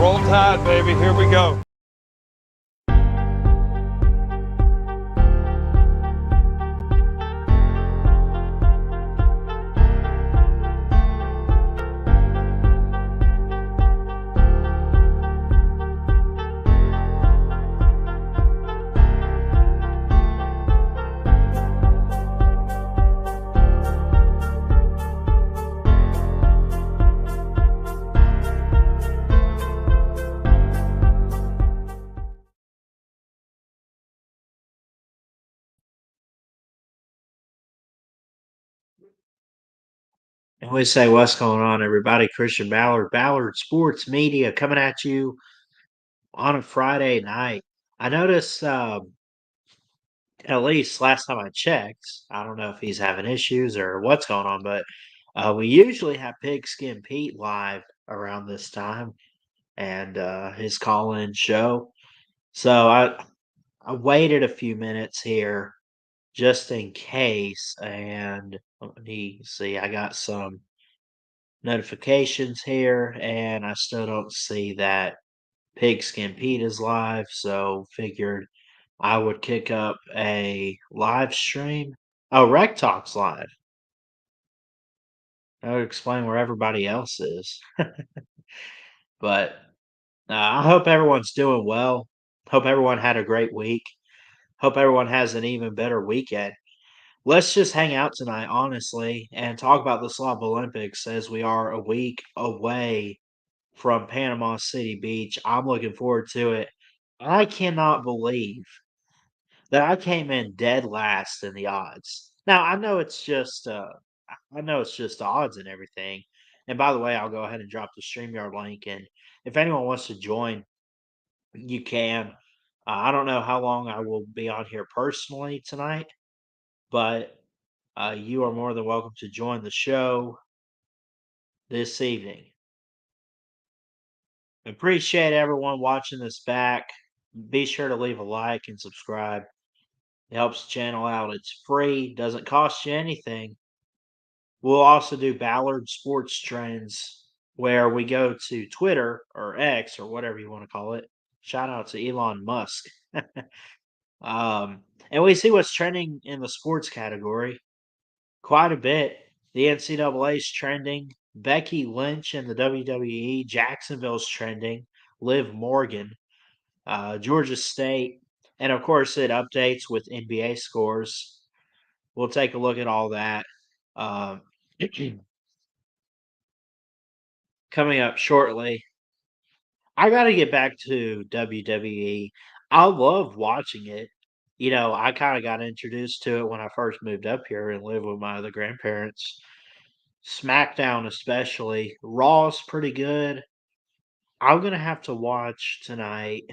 Roll Tide, baby. Here we go. And we say, what's going on, everybody? Christian Ballard, Ballard Sports Media, coming at you on a Friday night. I noticed, at least last time I checked, I don't know if he's having issues or what's going on, but we usually have Pigskin Pete live around this time and his call-in show. So I waited a few minutes here just in case, and let me see, I got some notifications here, and I still don't see that Pigskin Pete is live, so figured I would kick up a live stream. Oh, Rec Talk's live. That would explain where everybody else is. But I hope everyone's doing well. Hope everyone had a great week. Hope everyone has an even better weekend. Let's just hang out tonight, honestly, and talk about the Slob Olympics as we are a week away from Panama City Beach. I'm looking forward to it. I cannot believe that I came in dead last in the odds. Now I know it's just the odds and everything. And by the way, I'll go ahead and drop the StreamYard link, and if anyone wants to join, you can. I don't know how long I will be on here personally tonight, but you are more than welcome to join the show this evening. Appreciate everyone watching this back. Be sure to leave a like and subscribe. It helps the channel out. It's free, doesn't cost you anything. We'll also do Ballard Sports Trends, where we go to Twitter or X or whatever you want to call it. Shout out to Elon Musk. And we see what's trending in the sports category. Quite a bit. The NCAA's trending. Becky Lynch in the WWE. Jacksonville's trending. Liv Morgan. Georgia State. And of course, it updates with NBA scores. We'll take a look at all that. Um, coming up shortly. I got to get back to WWE. I love watching it. You know, I kind of got introduced to it when I first moved up here and lived with my other grandparents. SmackDown, especially. Raw's pretty good. I'm going to have to watch tonight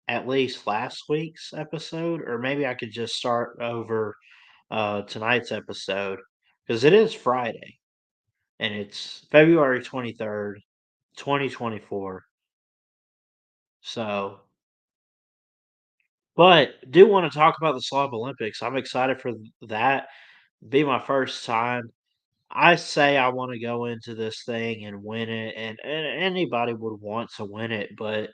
at least last week's episode, or maybe I could just start over tonight's episode because it is Friday and it's February 23rd, 2024. So, but do want to talk about the Slob Olympics. I'm excited for that. Be my first time. I say I want to go into this thing and win it, and anybody would want to win it, but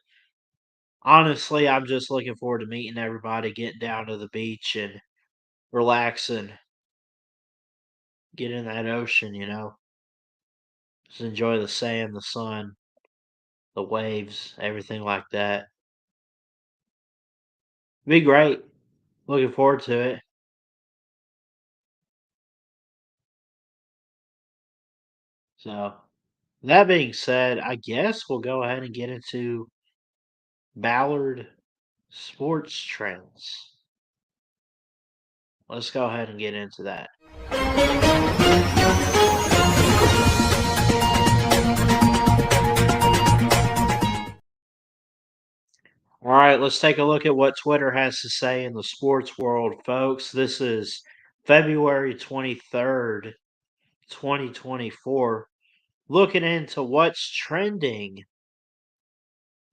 honestly, I'm just looking forward to meeting everybody, getting down to the beach and relaxing, get in that ocean, you know. Just enjoy the sand, the sun, the waves, everything like that. Be great. Looking forward to it. So, that being said, I guess we'll go ahead and get into Ballard sports trends. Let's go ahead and get into that. All right, let's take a look at what Twitter has to say in the sports world, folks. This is February 23rd, 2024. Looking into what's trending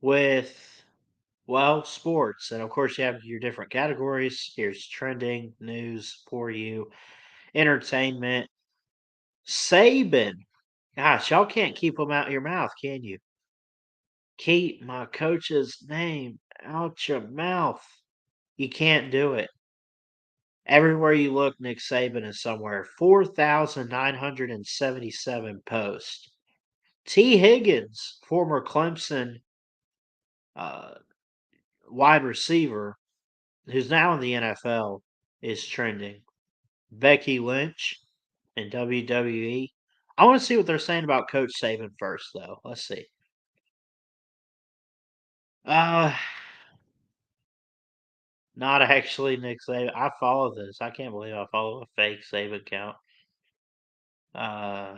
with, well, sports. And of course, you have your different categories. Here's trending, news for you, entertainment. Saban. Gosh, y'all can't keep them out your mouth, can you? Keep my coach's name out your mouth. You can't do it. Everywhere you look, Nick Saban is somewhere. 4,977 posts. T. Higgins, former Clemson uh, wide receiver, who's now in the NFL, is trending. Becky Lynch in WWE. I want to see what they're saying about Coach Saban first, though. Let's see. Uh, Not actually Nick Saban. I follow this. I can't believe I follow a fake Saban account. Uh,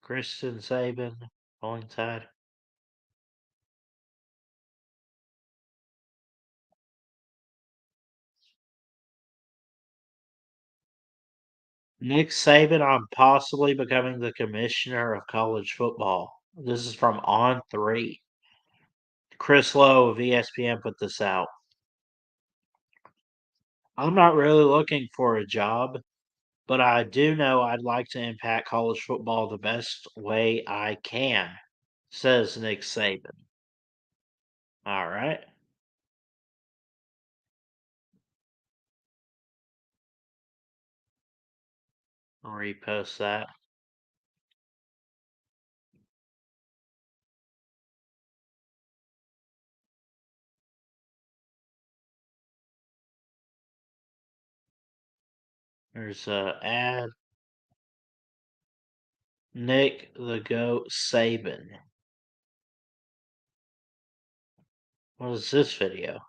Kristen Saban, Rolling Tide. Nick Saban on possibly becoming the commissioner of college football. This is from On 3. Chris Lowe of ESPN put this out. I'm not really looking for a job, but I do know I'd like to impact college football the best way I can, says Nick Saban. All right. I'll repost that. There's a ad. Nick the Goat Saban. What is this video?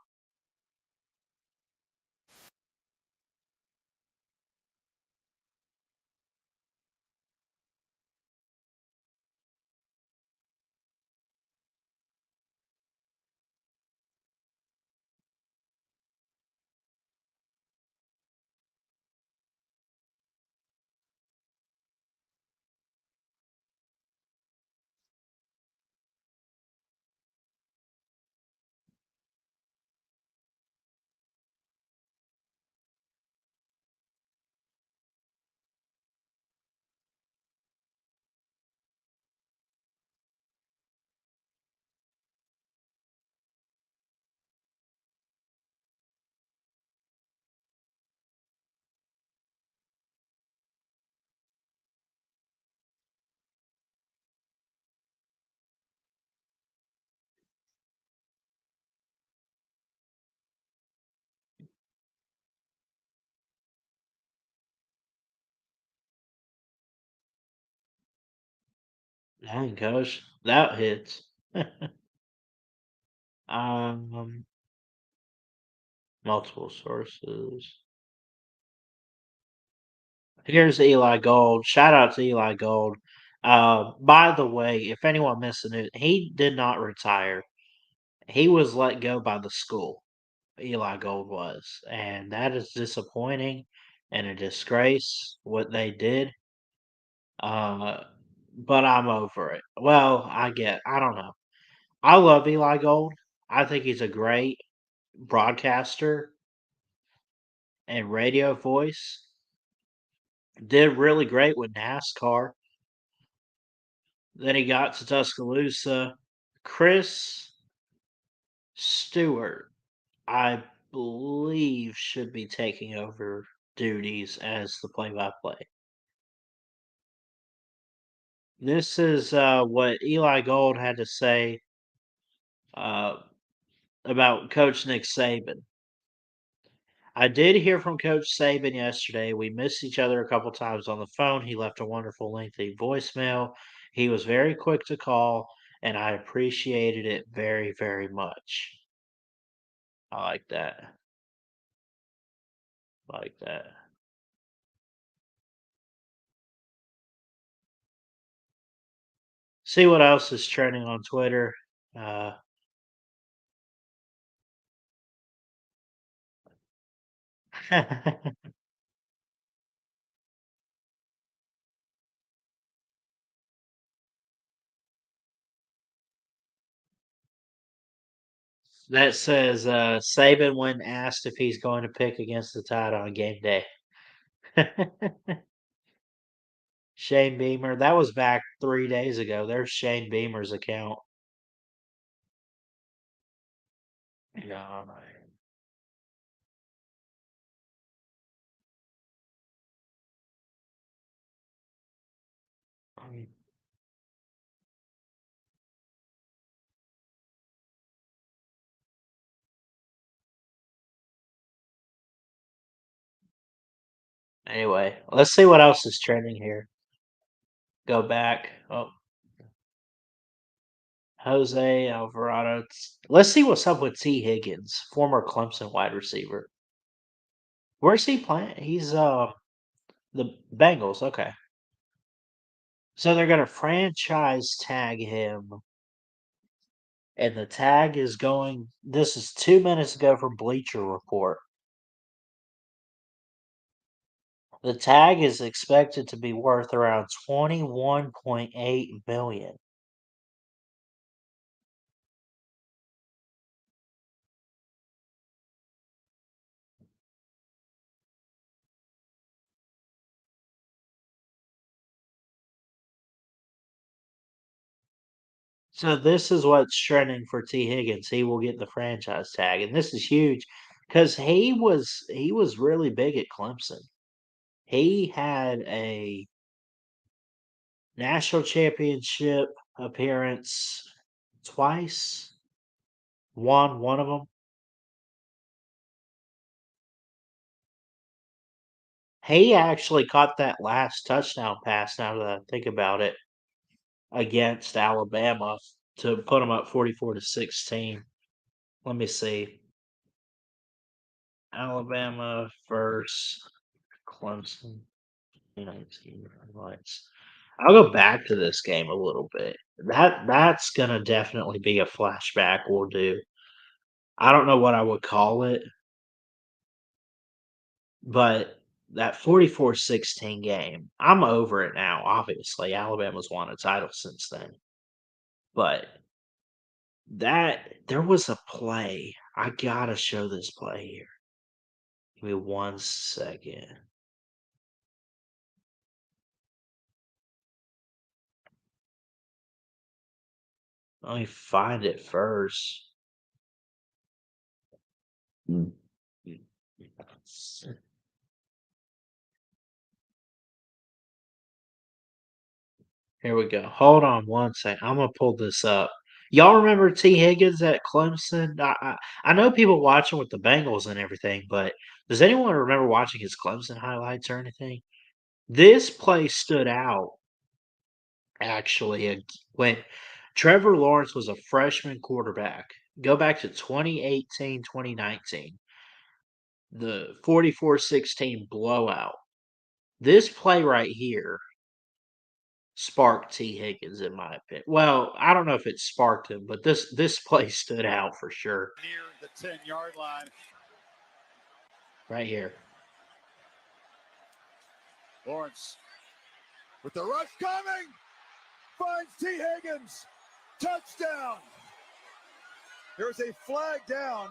Dang, coach, that hits. um, Multiple sources. Here's Eli Gold. Shout out to Eli Gold. By the way, if anyone missed the news, he did not retire. He was let go by the school. Eli Gold was, and that is disappointing and a disgrace what they did. Uh, but I'm over it. Well, I don't know. I love Eli Gold. I think he's a great broadcaster and radio voice. Did really great with NASCAR. Then he got to Tuscaloosa. Chris Stewart, I believe, should be taking over duties as the play-by-play. This is what Eli Gold had to say uh, about Coach Nick Saban. I did hear from Coach Saban yesterday. We missed each other a couple times on the phone. He left a wonderful, lengthy voicemail. He was very quick to call, and I appreciated it very, very much. I like that. Like that. See what else is trending on Twitter. Uh, that says Saban when asked if he's going to pick against the Tide on game day. Shane Beamer. That was back 3 days ago. There's Shane Beamer's account. God. Anyway, let's see what else is trending here. Go back. Oh, Jose Alvarado. Let's see what's up with T. Higgins, former Clemson wide receiver. Where's he playing? He's the Bengals. Okay. So they're gonna franchise tag him, and the tag is going. This is 2 minutes ago from Bleacher Report. The tag is expected to be worth around 21.8 million. So this is what's trending for T. Higgins. He will get the franchise tag, and this is huge because he was really big at Clemson. He had a national championship appearance twice, won one of them. He actually caught that last touchdown pass, now that I think about it, against Alabama to put them up 44-16. Let me see. Alabama versus Clemson. 19 highlights. I'll go back to this game a little bit. That's gonna definitely be a flashback we'll do. I don't know what I would call it, but that 44-16 game, I'm over it now, obviously. Alabama's won a title since then. But there was a play. I gotta show this play here. Give me 1 second. Let me find it first. Here we go. Hold on 1 second. I'm gonna pull this up. Y'all remember T. Higgins at Clemson? I know people watching with the Bengals and everything, but does anyone remember watching his Clemson highlights or anything? This play stood out actually when Trevor Lawrence was a freshman quarterback. Go back to 2018, 2019, the 44-16 blowout. This play right here sparked T. Higgins, in my opinion. Well, I don't know if it sparked him, but this play stood out for sure. Near the 10-yard line. Right here. Lawrence with the rush coming. Finds T. Higgins. Touchdown. There's a flag down.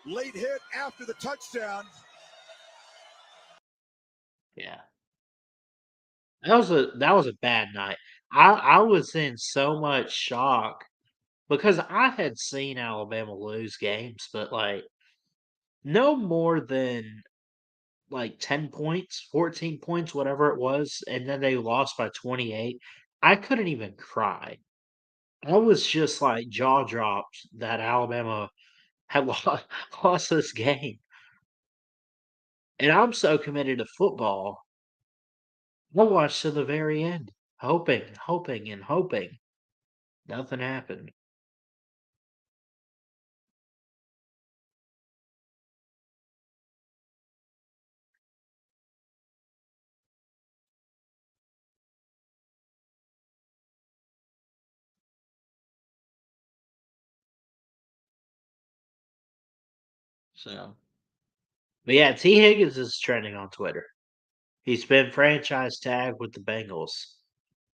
Late hit after the touchdown. Yeah. That was a bad night. I was in so much shock because I had seen Alabama lose games, but like no more than like 10 points, 14 points, whatever it was, and then they lost by 28. I couldn't even cry. I was just like jaw dropped that Alabama had lost this game. And I'm so committed to football. I watched to the very end, hoping, and hoping. Nothing happened. So, but yeah, T. Higgins is trending on Twitter. He's been franchise tagged with the Bengals,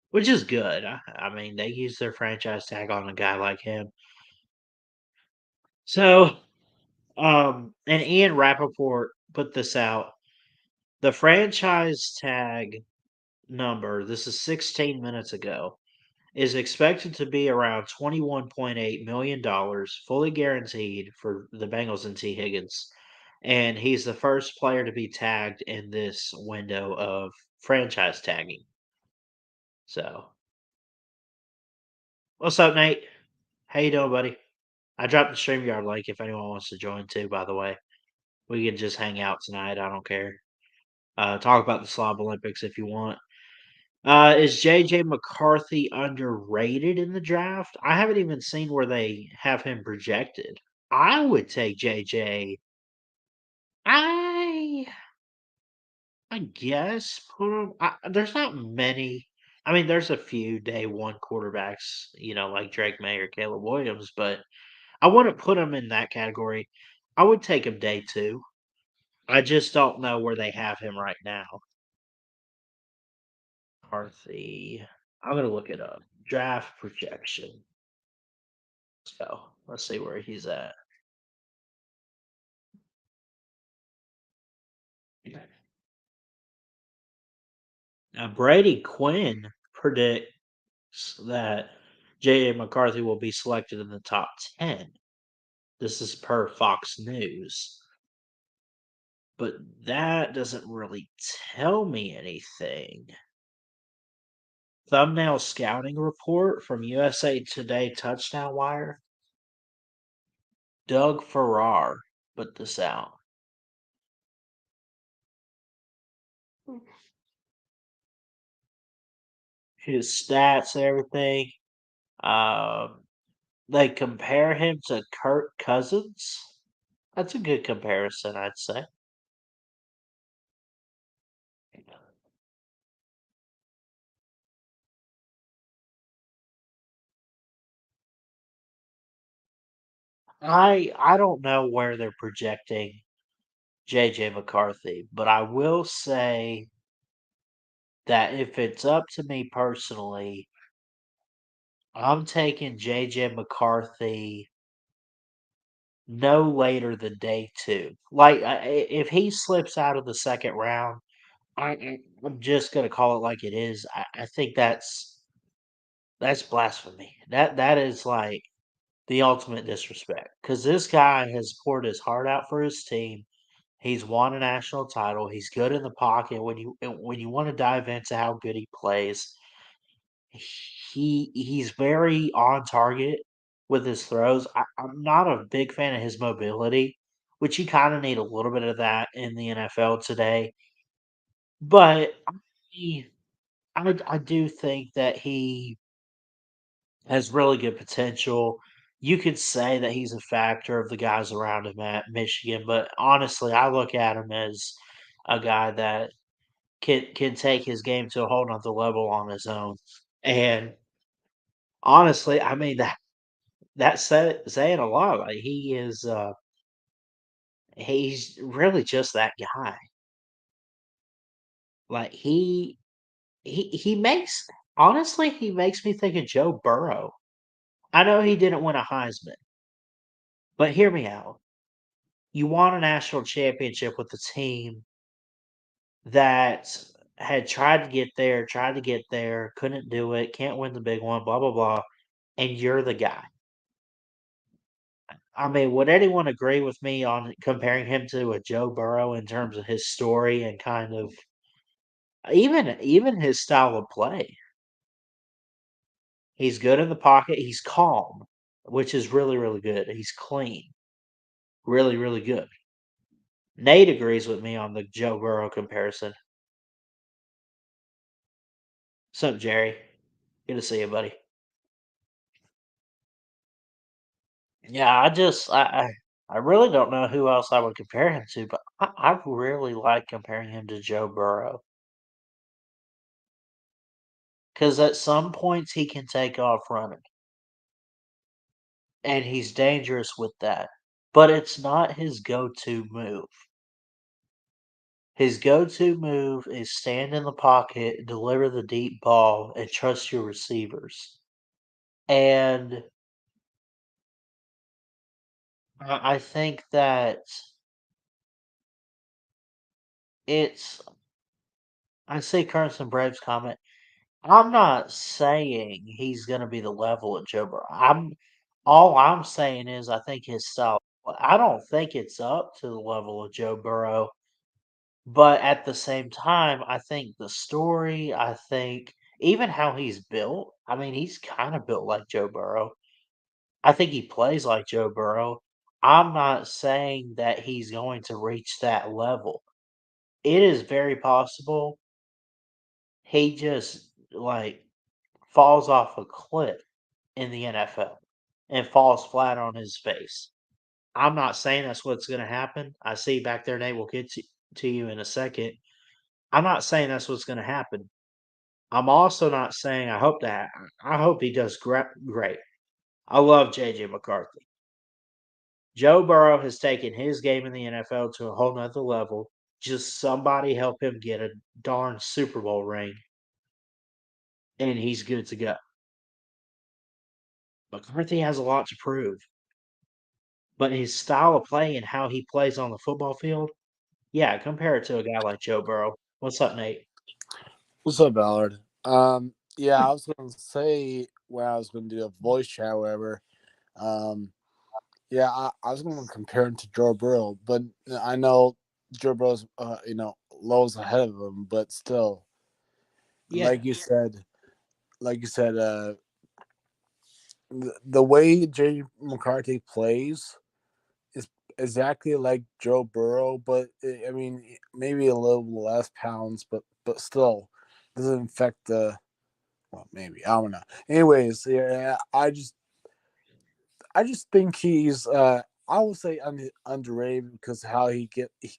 which is good. I mean, they use their franchise tag on a guy like him. So, and Ian Rappaport put this out. The franchise tag number, this is 16 minutes ago, is expected to be around $21.8 million, fully guaranteed for the Bengals and T. Higgins. And he's the first player to be tagged in this window of franchise tagging. So, what's up, Nate? How you doing, buddy? I dropped the StreamYard link if anyone wants to join too, by the way. We can just hang out tonight. I don't care. Talk about the Slob Olympics if you want. Is JJ McCarthy underrated in the draft? I haven't even seen where they have him projected. I would take JJ. I I guess put him. There's not many. I mean, there's a few day one quarterbacks, like Drake May or Caleb Williams, but I wouldn't put him in that category. I would take him day two. I just don't know where they have him right now. McCarthy. I'm gonna look it up. Draft projection. So let's see where he's at. Now Brady Quinn predicts that J.A. McCarthy will be selected in the top 10. This is per Fox News. But that doesn't really tell me anything. Thumbnail scouting report from USA Today Touchdown Wire. Doug Farrar put this out. His stats and everything. They compare him to Kirk Cousins. That's a good comparison, I'd say. I don't know where they're projecting JJ McCarthy, but I will say that if it's up to me personally, I'm taking JJ McCarthy no later than day two. Like, if he slips out of the second round, I'm just gonna call it like it is. I think that's blasphemy. That is like the ultimate disrespect because this guy has poured his heart out for his team. He's won a national title. He's good in the pocket. When you want to dive into how good he plays, he's very on target with his throws. I'm not a big fan of his mobility, which you kind of need a little bit of that in the NFL today. But he, I do think that he has really good potential. You could say that he's a factor of the guys around him at Michigan, but honestly, I look at him as a guy that can take his game to a whole nother level on his own. And honestly, I mean that's saying a lot. Like he's really just that guy. Like he makes honestly he makes me think of Joe Burrow. I know he didn't win a Heisman, but hear me out. You won a national championship with a team that had tried to get there, couldn't do it, can't win the big one, blah blah blah, and you're the guy. I mean, would anyone agree with me on comparing him to a Joe Burrow in terms of his story and kind of even his style of play? He's good in the pocket, he's calm, which is really, really good. He's clean. Really, really good. Nate agrees with me on the Joe Burrow comparison. What's up, Jerry? Good to see you, buddy. Yeah, I really don't know who else I would compare him to, but I really like comparing him to Joe Burrow. Because at some points he can take off running, and he's dangerous with that. But it's not his go-to move. His go-to move is stand in the pocket, deliver the deep ball, and trust your receivers. And I think that it's I see Carson Braves comment. I'm not saying he's gonna be the level of Joe Burrow. All I'm saying is I think his style. I don't think it's up to the level of Joe Burrow, but at the same time, I think the story, I think even how he's built, I mean, he's kind of built like Joe Burrow. I think he plays like Joe Burrow. I'm not saying that he's going to reach that level. It is very possible he just like falls off a cliff in the NFL and falls flat on his face. I'm not saying that's what's going to happen. I see you back there, Nate. We'll get to you in a second. I'm not saying that's what's going to happen. I'm also not saying I hope he does great. I love JJ McCarthy. Joe Burrow has taken his game in the NFL to a whole nother level. Just somebody help him get a darn Super Bowl ring, and he's good to go. McCarthy has a lot to prove, but his style of play and how he plays on the football field, yeah, compare it to a guy like Joe Burrow. What's up, Nate? What's up, Ballard? Yeah, I was gonna say when I was gonna do a voice chat, or whatever. Um, yeah, I was gonna compare him to Joe Burrow, but I know Joe Burrow's, lows ahead of him, but still, Yeah. like you said, the way J. McCarthy plays is exactly like Joe Burrow, but I mean, maybe a little less pounds, but still doesn't affect the. Well, maybe I don't know. Anyways, yeah, I just think he's I would say underrated because how he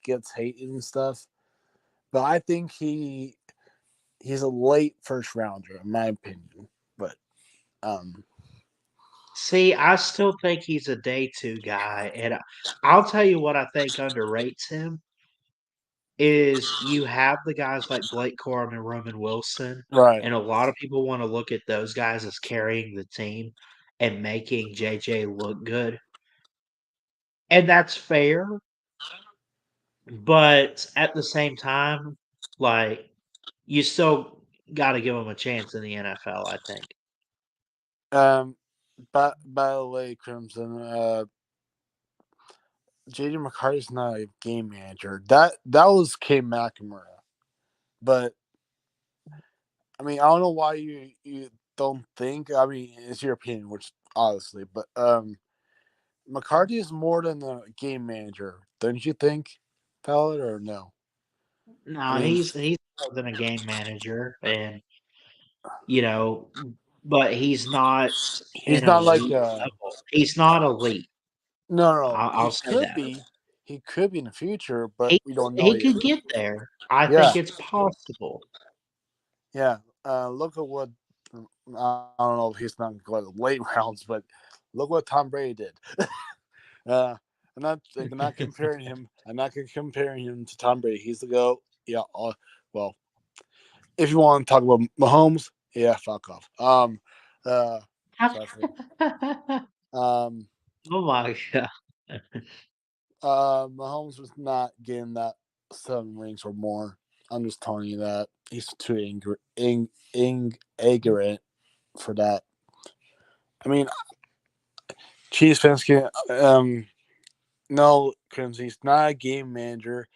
gets hated and stuff. But I think he's a late first rounder in my opinion. But um See, I still think he's a day two guy, and I'll tell you what I think underrates him is you have the guys like Blake Corum and Roman Wilson, right. and a lot of people want to look at those guys as carrying the team and making JJ look good. And that's fair, but at the same time, like you still got to give him a chance in the NFL, I think. Um by the way, Crimson, JJ McCarty's not a game manager. That was K McNamara. But I mean, I don't know why you don't think. I mean, it's your opinion, which obviously, but McCarthy is more than a game manager, don't you think, Ballard, or no? I No, mean, he's more than a game manager, and you know, but he's not he's an not like elite level. He's not elite. no. I'll say that. He could be in the future, but He we don't know he yet. could get there. I Yeah, think it's possible. yeah. Look at what I don't know if he's not going to late rounds, but look what Tom Brady did. I'm not comparing him. I'm not comparing him to Tom Brady. He's the GOAT. Yeah. Well, if you want to talk about Mahomes, yeah, fuck off. Sorry for um, Oh my god. Mahomes was not getting that 7 rings or more. I'm just telling you that he's too ignorant for that. I mean, Chiefs fans can no, because he's not a game manager.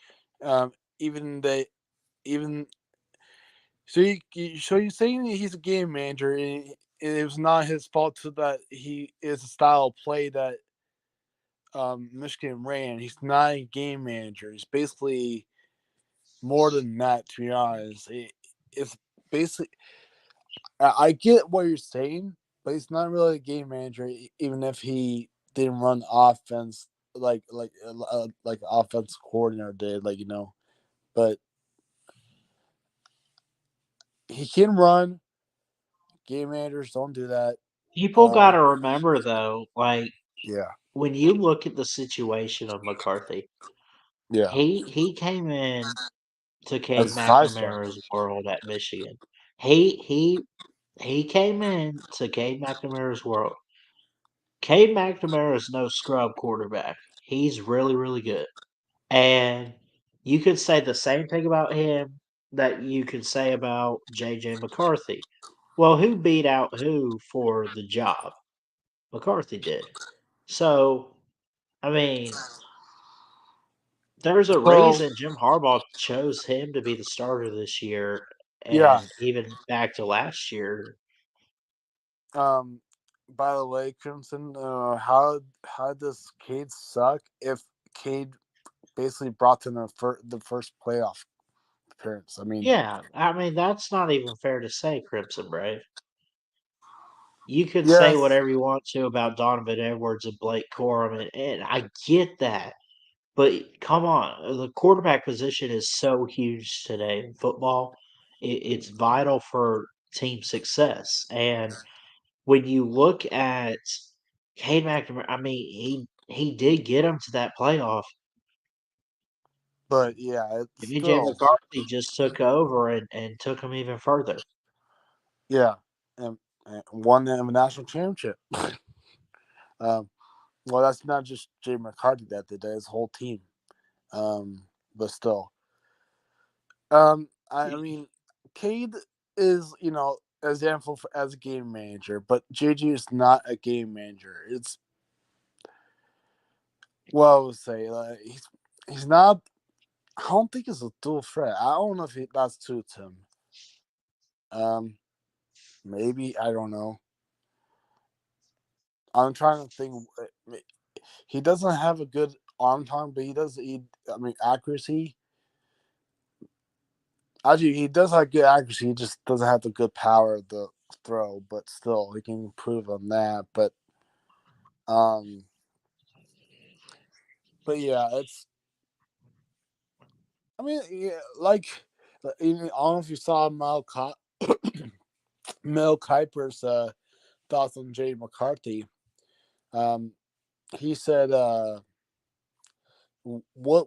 Even they even so you're saying that he's a game manager, and it was not his fault to that he is a style of play that Michigan ran. He's not a game manager. He's basically more than that. To be honest, it's basically I get what you're saying, but he's not really a game manager. Even if he didn't run offense like offense coordinator did, but he can run. Game managers don't do that. People Um, gotta remember though, like yeah, when you look at the situation of McCarthy, yeah. he came in to As Cade a 5 star. McNamara's world at Michigan. He came in to Cade McNamara's world. Cade McNamara is no scrub quarterback. He's really, really good. And you could say the same thing about him that you could say about J.J. McCarthy. Well, who beat out who for the job? McCarthy did. So, I mean, there's a So reason Jim Harbaugh chose him to be the starter this year, yeah. and even back to last year. By the way, Crimson, how does Cade suck if Cade basically brought them the first playoff appearance? I mean, Yeah, I mean that's not even fair to say, Crimson Brave. You can say yes, whatever you want to about Donovan Edwards and Blake Corum, and I get that. But come on, the quarterback position is so huge today in football. It's vital for team success. And when you look at Cade McNamara, I mean, he did get him to that playoff. but yeah, it's BJ still McCarthy just took over and took him even further. yeah, and won the national championship. um, well, that's not just Jay McCarthy that did that; his whole team. But still, I mean, Cade is example as a game manager, but JG is not a game manager. It's I would say he's not. I don't think he's a dual threat. I don't know if that suits him. Maybe I don't know. I'm trying to think. He doesn't have a good arm time, but he does. I mean, accuracy. Actually, he does have good accuracy. He just doesn't have the good power of the throw. But still, he can improve on that. Um, but yeah, it's. I mean, yeah, like, I don't know if you saw Mel Kiper's thoughts on Jay McCarthy. Um, he said, "What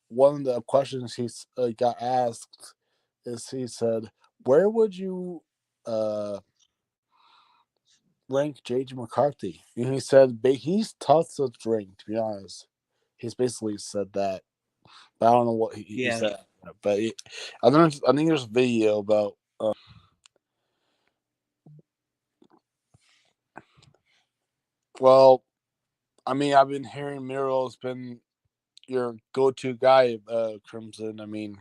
one of the questions he's got asked is he said, where would you rank J.J. McCarthy?" And he said, he's tough to rank, to be honest. He's basically said that. But I don't know what he Yeah. said. But I think there's a video about. Well, I mean, I've been hearing Miro's been your go-to guy, Crimson. I mean,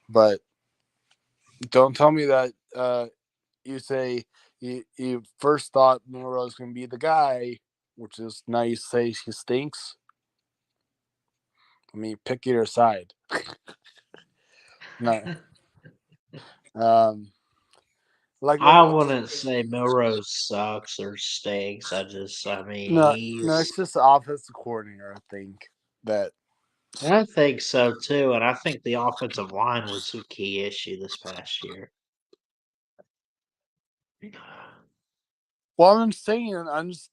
but don't tell me that you say you first thought Miro was going to be the guy, which is now you say he stinks. I mean, pick your side. No, um, I like wouldn't say Milrose sucks or stinks. I mean, no, it's just the offensive coordinator. I think that. I think so too. And I think the offensive line was a key issue this past year. Well, I'm saying I'm just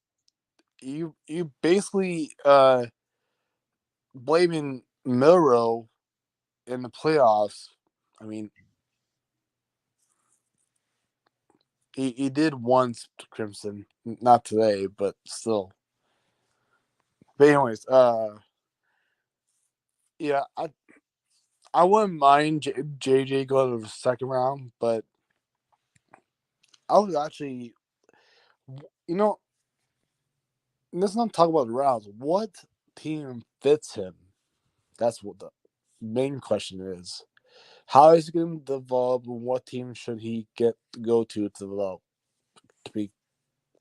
you basically blaming Milrow in the playoffs. I mean, he did once to Crimson, not today, but still. But anyways, yeah, I wouldn't mind JJ going to the second round, but I would actually, you know, let's not talk about the rounds. What team fits him? That's what the main question is. How is he going to develop, and what team should he go to develop to be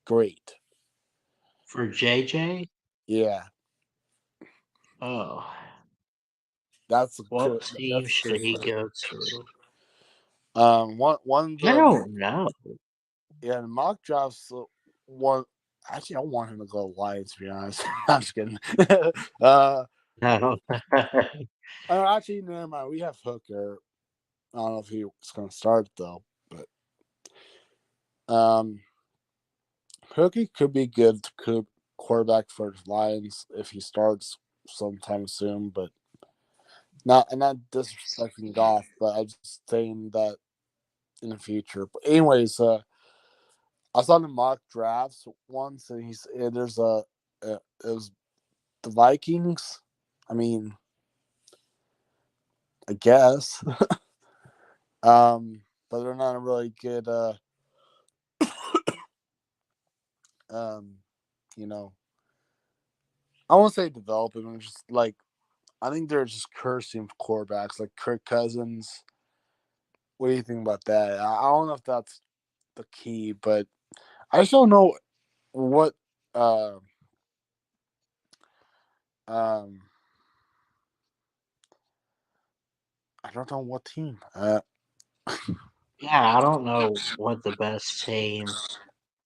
great? For JJ, Yeah, oh, that's what team that's should he go to? one of I the don't know. the mock drafts one. Actually, I want him to go Lions. To be honest, I'm just kidding. uh, No. actually, never mind. We have Hooker. I don't know if he's going to start though, but Hooker could be good quarterback for the Lions if he starts sometime soon. But I'm not disrespecting Goff, but I'm just saying that in the future. But anyways, I saw the mock drafts once, and there's it was the Vikings. I mean, I guess. But they're not a really good. You know, I won't say developing. I'm just like I think they're just cursing quarterbacks like Kirk Cousins. What do you think about that? I don't know if that's the key, but I just don't know what. Uh, um, I don't know what team. Yeah, I don't know what the best team.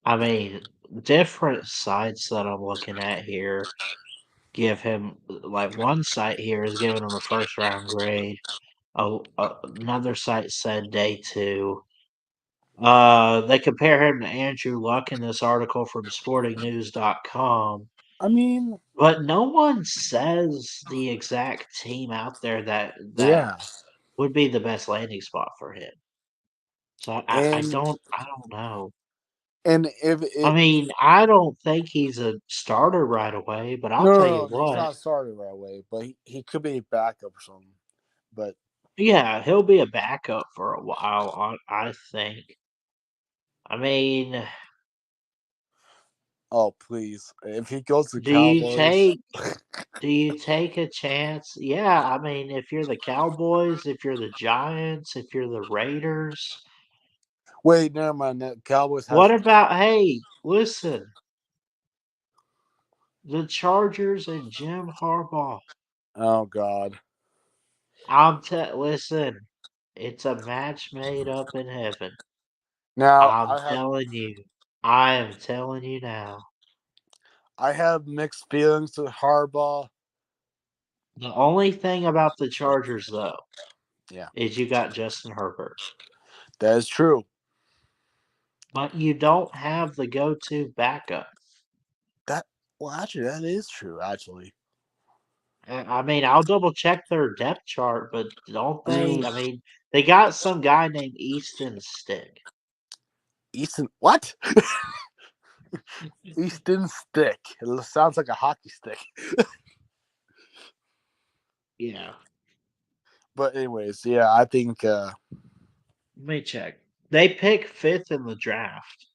I mean, different sites that I'm looking at here give him like one site here is giving him a first round grade. Another site said day two. They compare him to Andrew Luck in this article from sportingnews.com, I mean, but no one says the exact team out there that yeah, would be the best landing spot for him. So I and don't know. if I it mean, I don't think he's a starter right away, but I'll no, tell no, you no, he's what. not starting right away, but he could be a backup or something. But Yeah, he'll be a backup for a while, I think. I mean, oh please, if he goes to do you Cowboys, take do you take a chance? Yeah, I mean, if you're the Cowboys, if you're the Giants, if you're the Raiders, wait, never mind. The Cowboys has. what about, hey, listen, the Chargers and Jim Harbaugh? Oh God. Listen, it's a match made up in heaven. Now I'm telling you. I am telling you now. I have mixed feelings with Harbaugh. The only thing about the Chargers, though, Yeah, is you got Justin Herbert, that is true. but you don't have the go-to backup. That well, actually, that is true. Actually, I mean, I'll double check their depth chart, but don't I mean, they? I mean, they got some guy named Easton Stick. Easton. What? Easton Stick. It sounds like a hockey stick. Yeah, But anyways, yeah, I think. let me check. They pick fifth in the draft.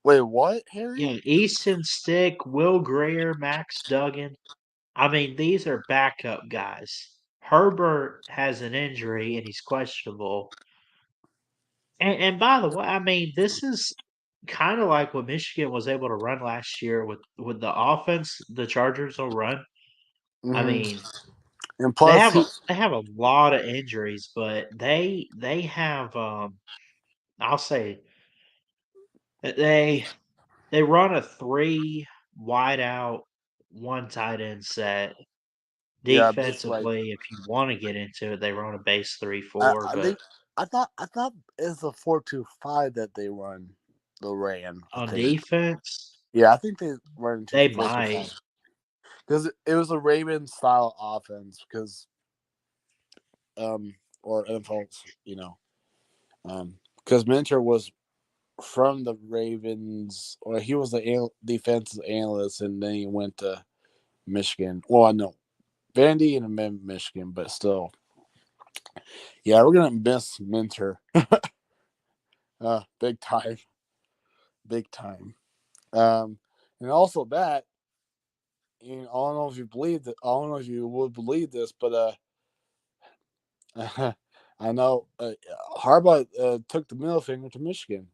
Wait, what, Harry? Yeah, Easton Stick, Will Greer, Max Duggan. I mean, these are backup guys. Herbert has an injury and he's questionable. And by the way, I mean, this is kind of like what Michigan was able to run last year with the offense the Chargers will run. I Mm-hmm. mean, And plus, he. they have a lot of injuries, but they have I'll say that they run a three wide out, one tight end set. Yeah, that's right. Defensively, if you want to get into it, they run a base 3-4, I but think. I thought it's a 4-2-5 that they run. The ran. I on think. defense, Yeah, I think they run into they 4-2-5 might. because it was a Ravens style offense. Because or NFL, because Mentor was from the Ravens, or he was the defensive analyst, and then he went to Michigan. Well, no, Vandy and then Michigan, but still, yeah, we're gonna miss Mentor, big time, big time. And also that, I don't know if you believe that. I don't know if you would believe this, but I know Harbaugh took the middle finger to Michigan,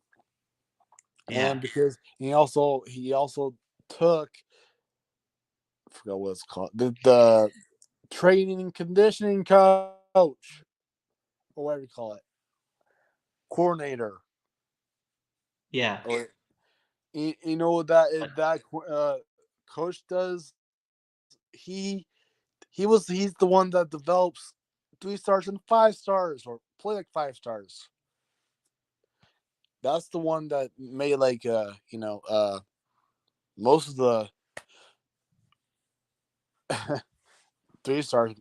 Yeah, and because he also took I forgot what it's called the training and conditioning coach or whatever you call it, coordinator. yeah. Or you know what that But coach does? He's the one that develops 3 stars and 5 stars or play like 5 stars. That's the one that made like most of the 3 stars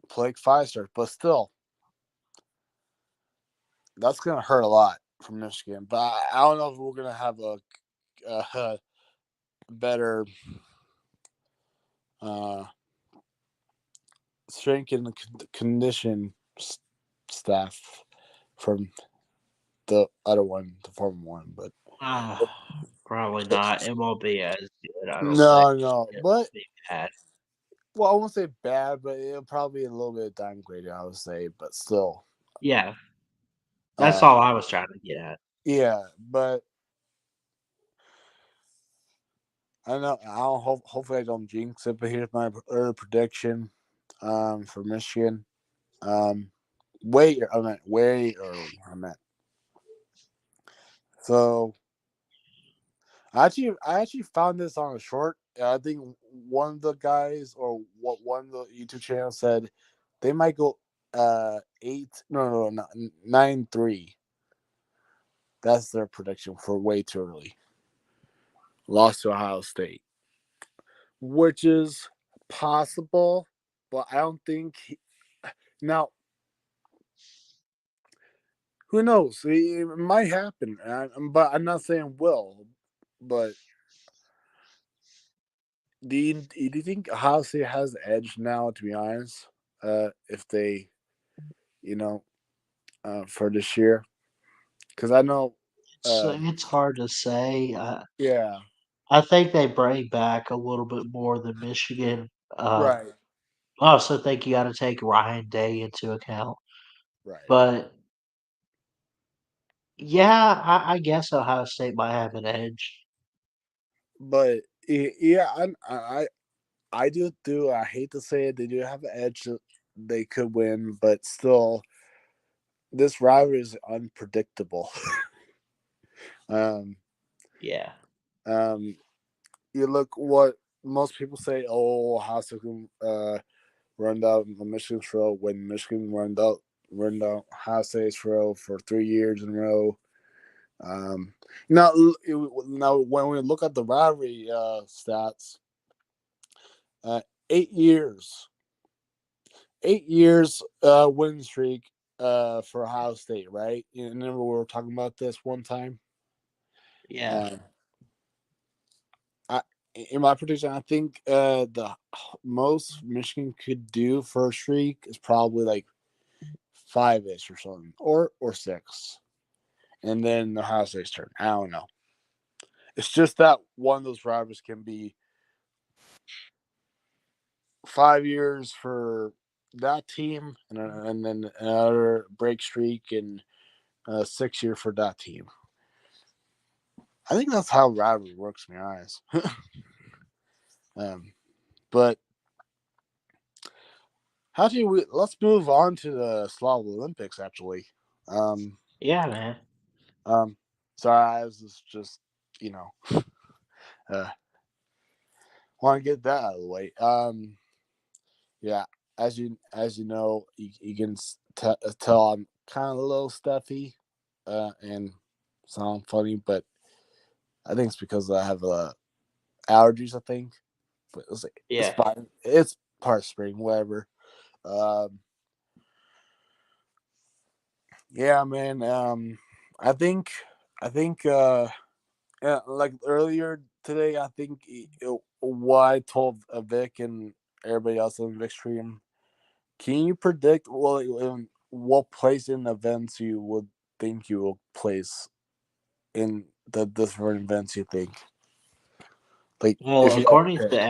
play like 5 stars, but still that's gonna hurt a lot from Michigan. But I don't know if we're gonna have a better strength and condition staff from the other one, the former one, but Probably not. It won't be as good, I don't think. no, It'll but be bad. well, I won't say bad, but it'll probably be a little bit downgraded, I would say, but still, Yeah, that's all I was trying to get at. yeah, but I don't know. Hopefully, I don't jinx it. But here's my early prediction, for Michigan. Way early. So I actually found this on a short. I think one of the guys or one of the YouTube channels said they might go 9-3. That's their prediction for way too early. Lost to Ohio State, which is possible, but I don't think now. Who knows? It might happen, but I'm not saying will. But do you think Ohio State has the edge now? To be honest, if they, you know, for this year, because I know, So it's hard to say. yeah, I think they bring back a little bit more than Michigan. right, I also think you got to take Ryan Day into account. right. But yeah, I guess Ohio State might have an edge. But yeah, I do. I hate to say it, they do have an edge. They could win, but still, this rivalry is unpredictable. um, Yeah. you look what most people say. Oh, Haskell run out Michigan's row when Michigan run out Ohio State's row for 3 years in a row. Now, when we look at the rivalry stats, uh, 8 years, 8 years win streak for Ohio State, right? You remember we were talking about this one time. Yeah. In my prediction, I think the most Michigan could do for a streak is probably like 5-ish or something, or 6, and then Ohio State's turn. I don't know. It's just that one of those rivals can be 5 years for that team, and then another break streak, and 6 year for that team. I think that's how rivalry works, in my eyes. But let's move on to the Slob Olympics. Actually, Yeah, man. sorry, I was just you know uh, want to get that out of the way. Yeah, as you know, you can tell I'm kind of a little stuffy, and sound funny, but I think it's because I have allergies. I think, but it's Yeah. fine. It's part of spring, whatever. Um, yeah, man. I think, yeah, like earlier today, I think what I told Vic and everybody else on Vic stream. Can you predict what place in events you would think you will place in the different events you think? Like Well, if you had to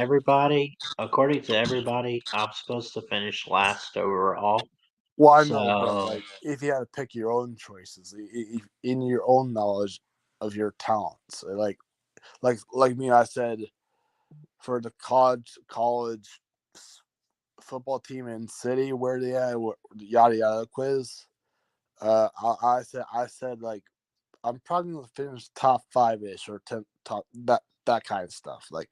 according to everybody, I'm supposed to finish last overall. well, I know, but So, like if you had to pick your own choices in your own knowledge of your talents, like me, I said for the college football team in city where they at yada yada quiz. I said like I'm probably gonna finish top 5-ish or 10 top that kind of stuff. Like,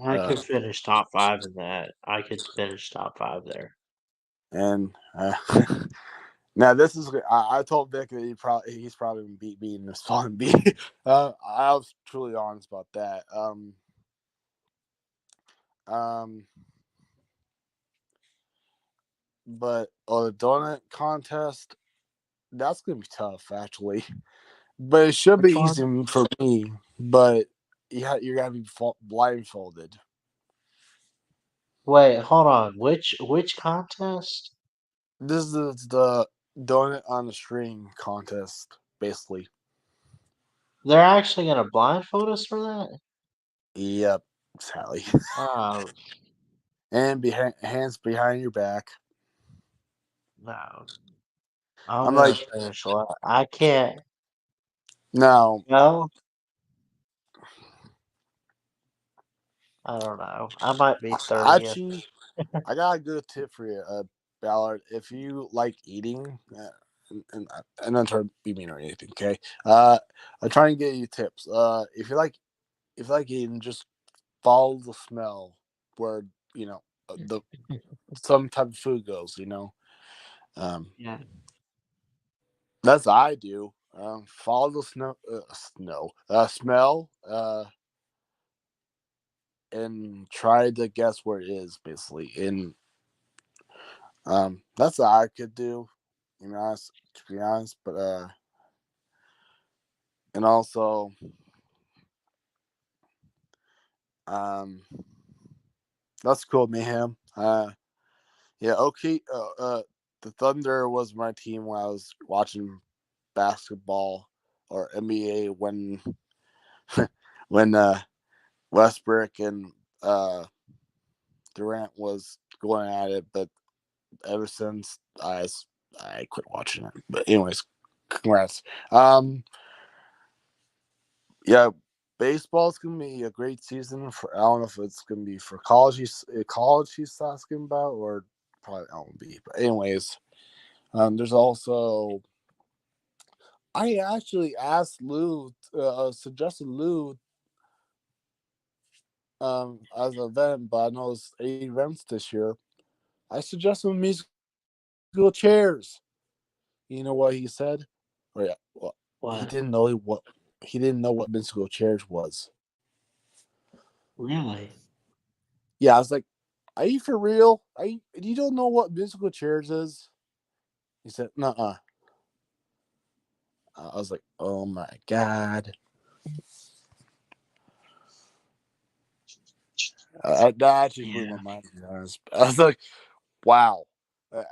I uh, could finish top 5 in that. I could finish top 5 there. and now this is I told Vic that he's probably gonna beat me in this spelling bee. I was truly honest about that. Um, but the donut contest that's gonna be tough actually, but it should be Which one? easy for me. But you gotta be blindfolded. Wait, hold on. Which contest? This is the donut on the string contest, basically. They're actually gonna blindfold us for that? Yep, Sally. Oh And hands behind your back. no. I'm I'm gonna like, finish what I can't. no, Well, I don't know. I might be 30th. actually, I got a good tip for you, Ballard. If you like eating, and not trying to be mean or anything, okay? I'm trying to get you tips. If you like eating, just follow the smell where the some type of food goes. Yeah. That's what I do. Follow the smell, and try to guess where it is, basically. And that's what I could do, to be honest. But and also, um, that's cool, Mayhem. Yeah, okay. The Thunder was my team when I was watching basketball or NBA when Westbrook and Durant was going at it, but ever since I quit watching it. But anyways, congrats. Yeah, baseball's gonna be a great season for. I don't know if it's gonna be for college. College he's asking about, or probably LMB. But anyways, there's also. I actually asked Lou, suggested Lou, as an event, but I know it's 8 events this year. I suggested musical chairs. You know what he said? Or yeah, well, What? he didn't know what musical chairs was. Really? Yeah, I was like, "Are you for real? You don't know what musical chairs is?" He said, "Nuh-uh." I was like, "Oh my god!" That actually blew my Yeah. mind. To be honest, I was like, "Wow."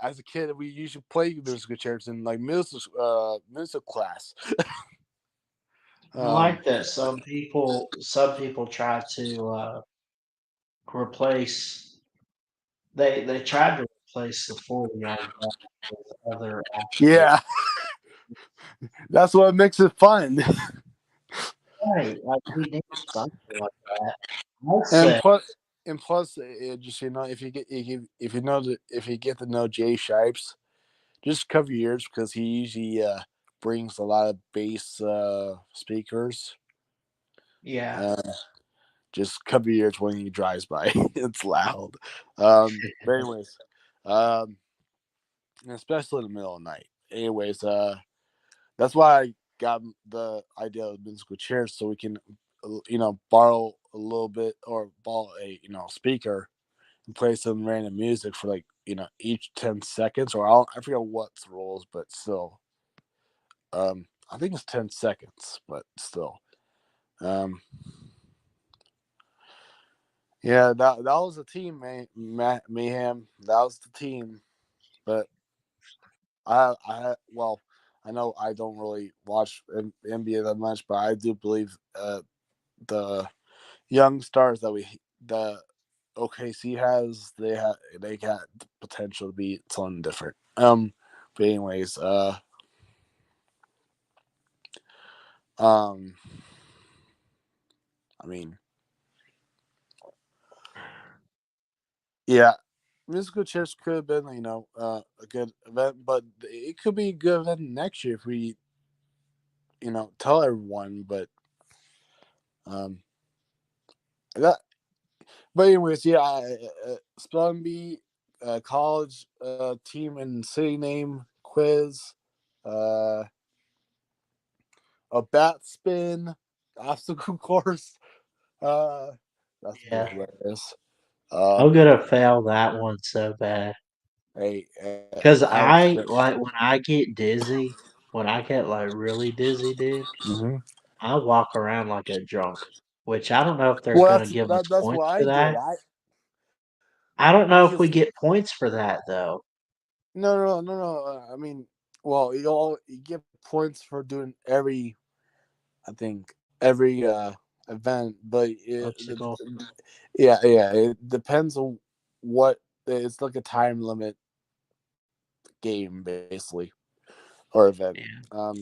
As a kid, we used to play musical chairs in like musical class. I Um, like that some people try to replace they tried to replace the 40-yard dash with other activities. yeah, that's what makes it fun. Right, like we need something like that. I And say, plus, just if you get to know Jay Shipes, just cover your ears because he usually brings a lot of bass speakers. yeah, Uh, just cover your ears when he drives by. It's loud. But anyways, um, especially in the middle of the night. Anyways, that's why I got the idea of musical chairs so we can, borrow a little bit or borrow a speaker and play some random music for like each 10 seconds or I forget what's the rules, but still, I think it's 10 seconds, but still, um, yeah, that was the team, mayhem. That was the team, but well, I know I don't really watch NBA that much, but I do believe the young stars the OKC has they got the potential to be something different. But anyways, um, I mean, yeah, musical chairs could have been a good event, but it could be a good event next year if we tell everyone. But um, that but anyways, yeah, spelling bee, college team and city name quiz, uh, a bat spin, obstacle course. Uh, that's gonna be yeah. hilarious. I'm Um, gonna fail that one so bad hey, because I have. I like when I get dizzy, when I get like really dizzy, dude. Mhm. I walk around like a drunk. which I don't know if they're Well, going to give us that's points what for I did. that. I don't know I if we just get points for that though. no. I mean, well, you get points for doing every, I think, every event, but Obstacle. yeah, it depends on what. It's like a time limit game, basically, or event. Yeah.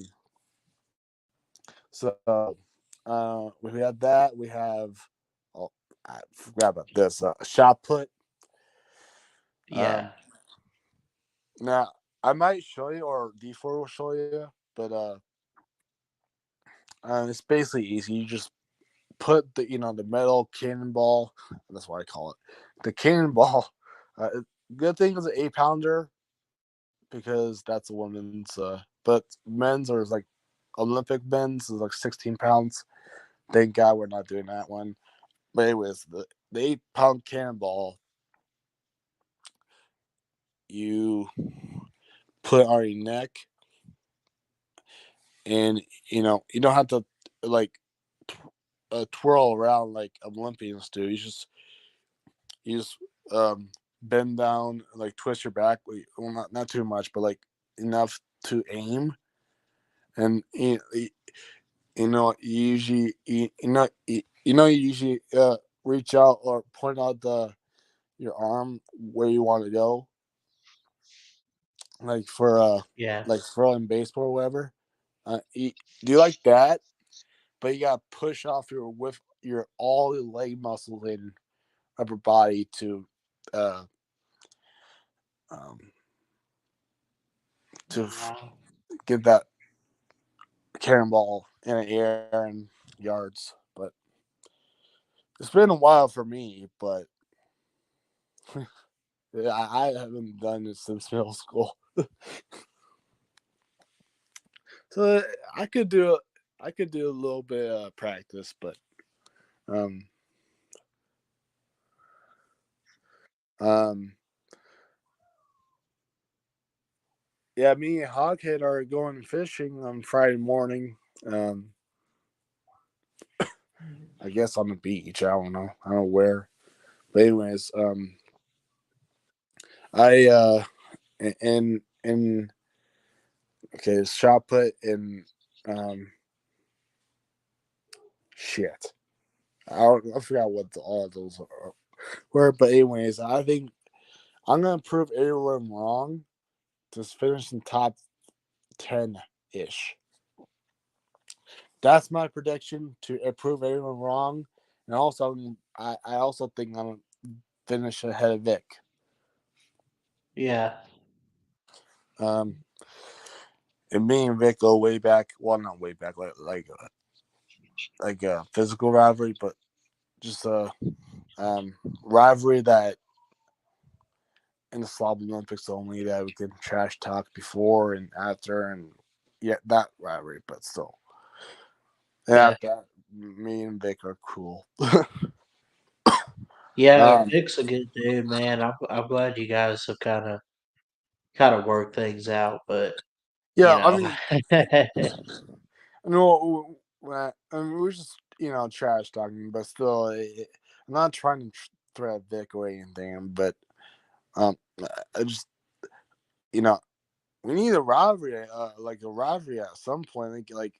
So we have that. We have. Oh, I forgot about this. Shot put. Yeah. Now I might show you, or D4 will show you, but it's basically easy. You just put the metal cannonball. That's what I call it. The cannonball. Good thing is an 8-pounder because that's a woman's. But men's are like Olympic men's is like 16 pounds. Thank God we're not doing that one. But anyways, the 8-pound cannonball you put on your neck, and you don't have to like twirl around like Olympians do. You just bend down, like twist your back. Well, not too much, but like enough to aim. And you usually reach out or point out your arm where you want to go, like for Yeah. like throwing baseball or whatever. Do you like that? But you gotta push off your all your leg muscles and upper body uh um to get that cannonball in the air and yards. But it's been a while for me, but I haven't done it since middle school. So I could do a little bit of practice, but um um yeah, me and Hoghead are going fishing on Friday morning. I guess on the beach. I don't know. I don't know where. But anyways, I in okay, shot put in um shit. I forgot what all of those were, but anyways, I think I'm gonna prove everyone wrong to finish in top 10-ish. That's my prediction to prove everyone wrong, and also I also think I'm gonna finish ahead of Vic. Yeah. Um, and me and Vic go way back. Well, not way back, like a physical rivalry, but just a rivalry that in the Slob Olympics only that we can trash talk before and after, and yeah, that rivalry, but still. And Yeah. after that, me and Vic are cool. Yeah, um, Vic's a good dude, man. I'm glad you guys have kind of worked things out, but you yeah, I know, mean, no, I mean, we're just trash talking, but still, I'm not trying to threat Vic or anything, but um, I just you know we need a rivalry, like a rivalry at some point, like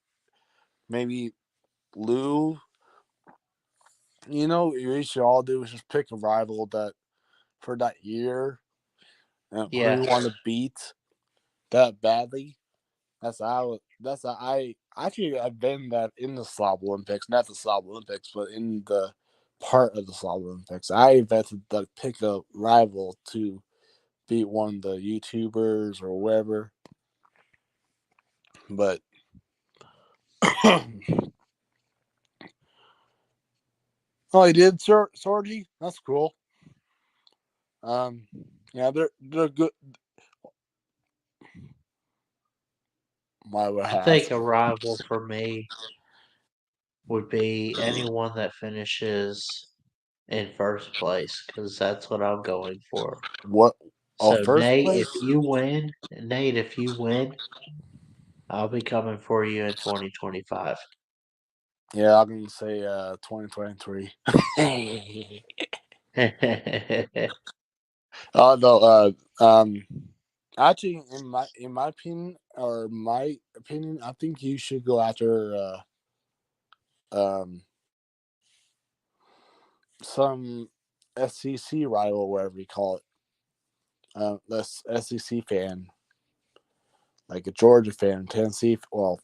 maybe Lou. We should all do is just pick a rival that for that year, and who yeah, you want to beat that badly. I actually I've been that in the Slob Olympics, not the Slob Olympics, but in the part of the Slob Olympics. I invented to pick a rival to beat one of the YouTubers or whatever. But oh, he did, Sorgi. That's cool. Um, yeah, they're good. My would I think ask a rival for me would be anyone that finishes in first place because that's what I'm going for. what? Oh, So first place. Nate, if you win, I'll be coming for you in 2025. Yeah, I'm gonna say 2023. Oh no, actually, in my opinion, I think you should go after um some SEC rival, whatever you call it. That's SEC fan, like a Georgia fan, Tennessee. Well,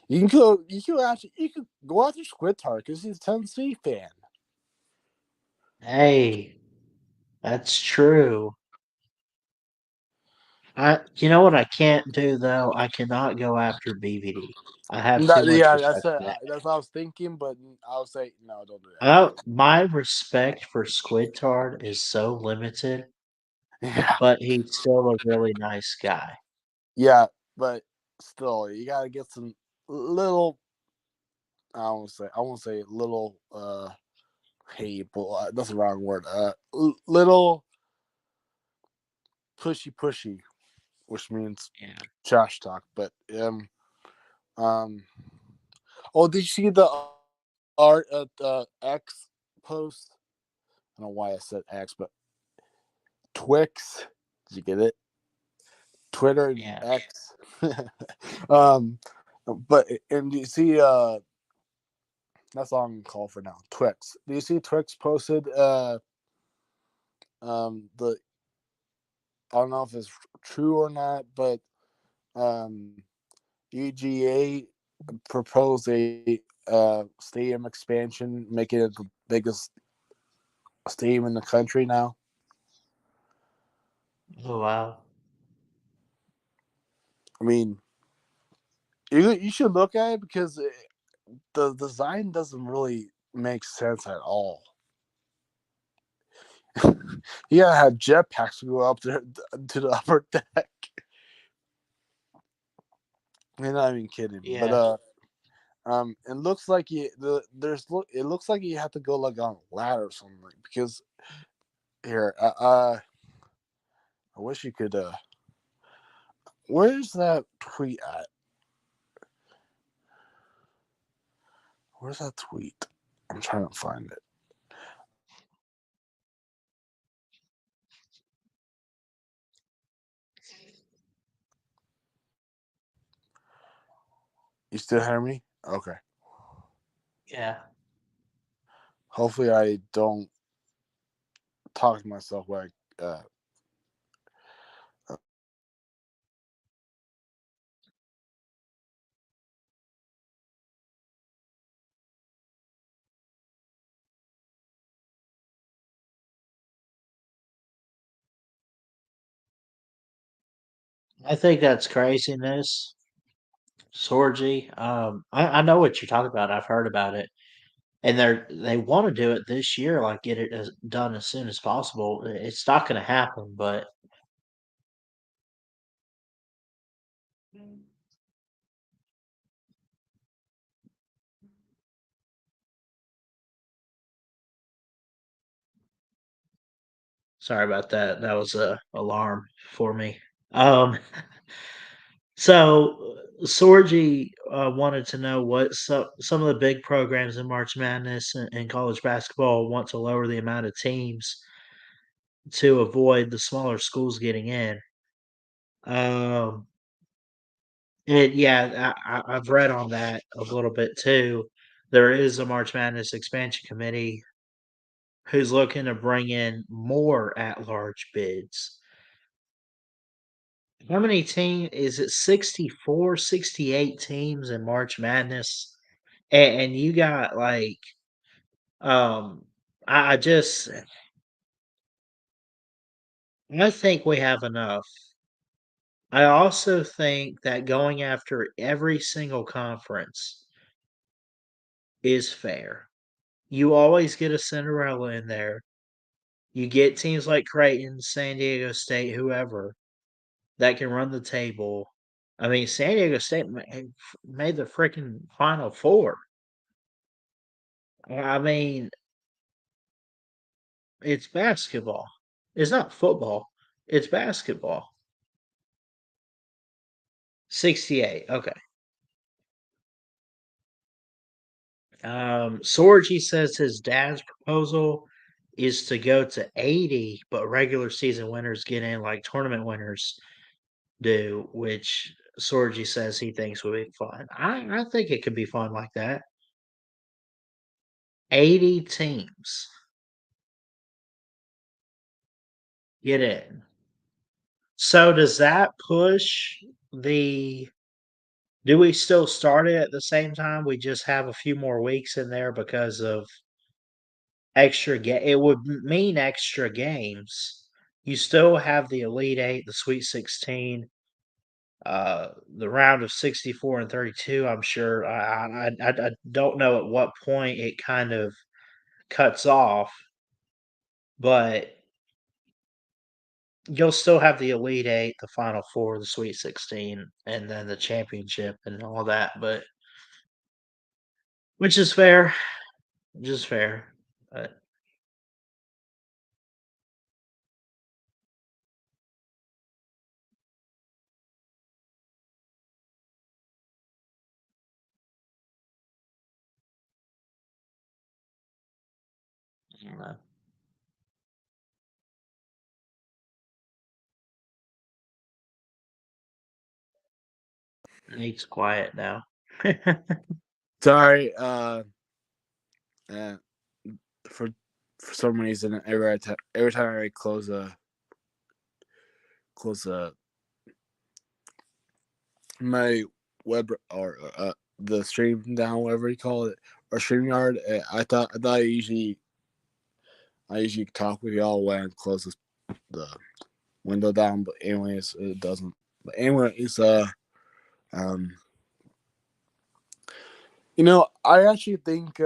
you could go after Squid Tart because he's a Tennessee fan. Hey, that's true. You know what I can't do though? I cannot go after BVD. I have too much Yeah, respect for that. that's what I was thinking, but I would say no, don't do My respect for Squidtard is so limited, that. Yeah, but he's still a really nice guy. yeah, but still, you gotta get some little. I won't say little. Hate, but that's the wrong word. Little pushy, which means Yeah. trash talk. But um. Oh, did you see the art at X post? I don't know why I said X, but Twix. Did you get it? Twitter and Yeah. X. um, but and do you see that's all I'm gonna call for now. Twix. Do you see Twix posted the I don't know if it's true or not, but um UGA proposed a stadium expansion, making it the biggest stadium in the country now. Oh wow. I mean, you should look at it because the design doesn't really make sense at all. You gotta have jetpacks to go up to the upper deck. You're not even kidding. But Yeah. it looks like it looks like you have to go like on a ladder or something because here I wish you could where's that tweet at? Where's that tweet? I'm trying to find it. You still hear me? Okay. Yeah. Hopefully I don't talk to myself like I think that's craziness. Sorgy. I know what you're talking about. I've heard about it. And they want to do it this year, like get it done as soon as possible. It's not going to happen, but sorry about that. That was a alarm for me. Um, so Sorgi wanted to know what some of the big programs in March Madness and college basketball want to lower the amount of teams to avoid the smaller schools getting in. Um, and yeah, I've read on that a little bit too. There is a March Madness expansion committee who's looking to bring in more at-large bids. How many team is it? 64, 68 teams in March Madness, and you got like, um, I just I think we have enough. I also think that going after every single conference is fair. You always get a Cinderella in there. You get teams like Creighton, San Diego State, whoever that can run the table. I mean, San Diego State made the freaking Final Four. I mean, it's basketball. It's not football. It's basketball. 68. Okay. Sorgi says his dad's proposal is to go to 80, but regular season winners get in like tournament winners do, which Sorgi says he thinks would be fun. I think it could be fun like that. 80 teams get in. So does that push the do we still start it at the same time? We just have a few more weeks in there because of extra it would mean extra games. You still have the Elite 8, the Sweet 16, the round of 64 and 32, I'm sure. I don't know at what point it kind of cuts off, but you'll still have the Elite 8, the Final Four, the Sweet 16, and then the championship and all that, but which is fair. Which is fair. But I don't know. Nate's quiet now. Sorry, for some reason, every time I close my web or the stream down, whatever you call it, or StreamYard, I thought I usually talk with y'all when I close the window down, but anyways, it doesn't. But anyways, I actually think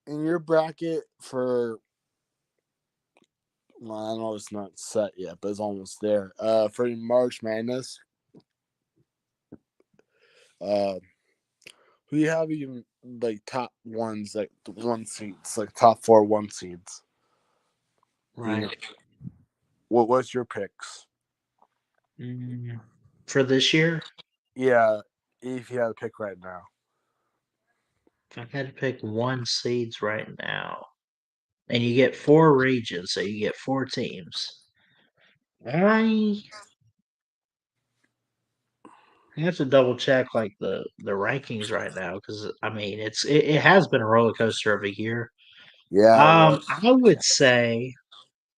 in your bracket for, well, I know it's not set yet, but it's almost there. For March Madness, who do you have even like top ones, like the 1 seeds, like top 4 1 seeds? Right. What's your picks? For this year, Yeah, if you had to pick right now. if I had to pick 1 seeds right now, and you get 4 regions, so you get 4 teams. I have to double check like the rankings right now because I mean it has been a roller coaster of a year. Yeah, it was. I would say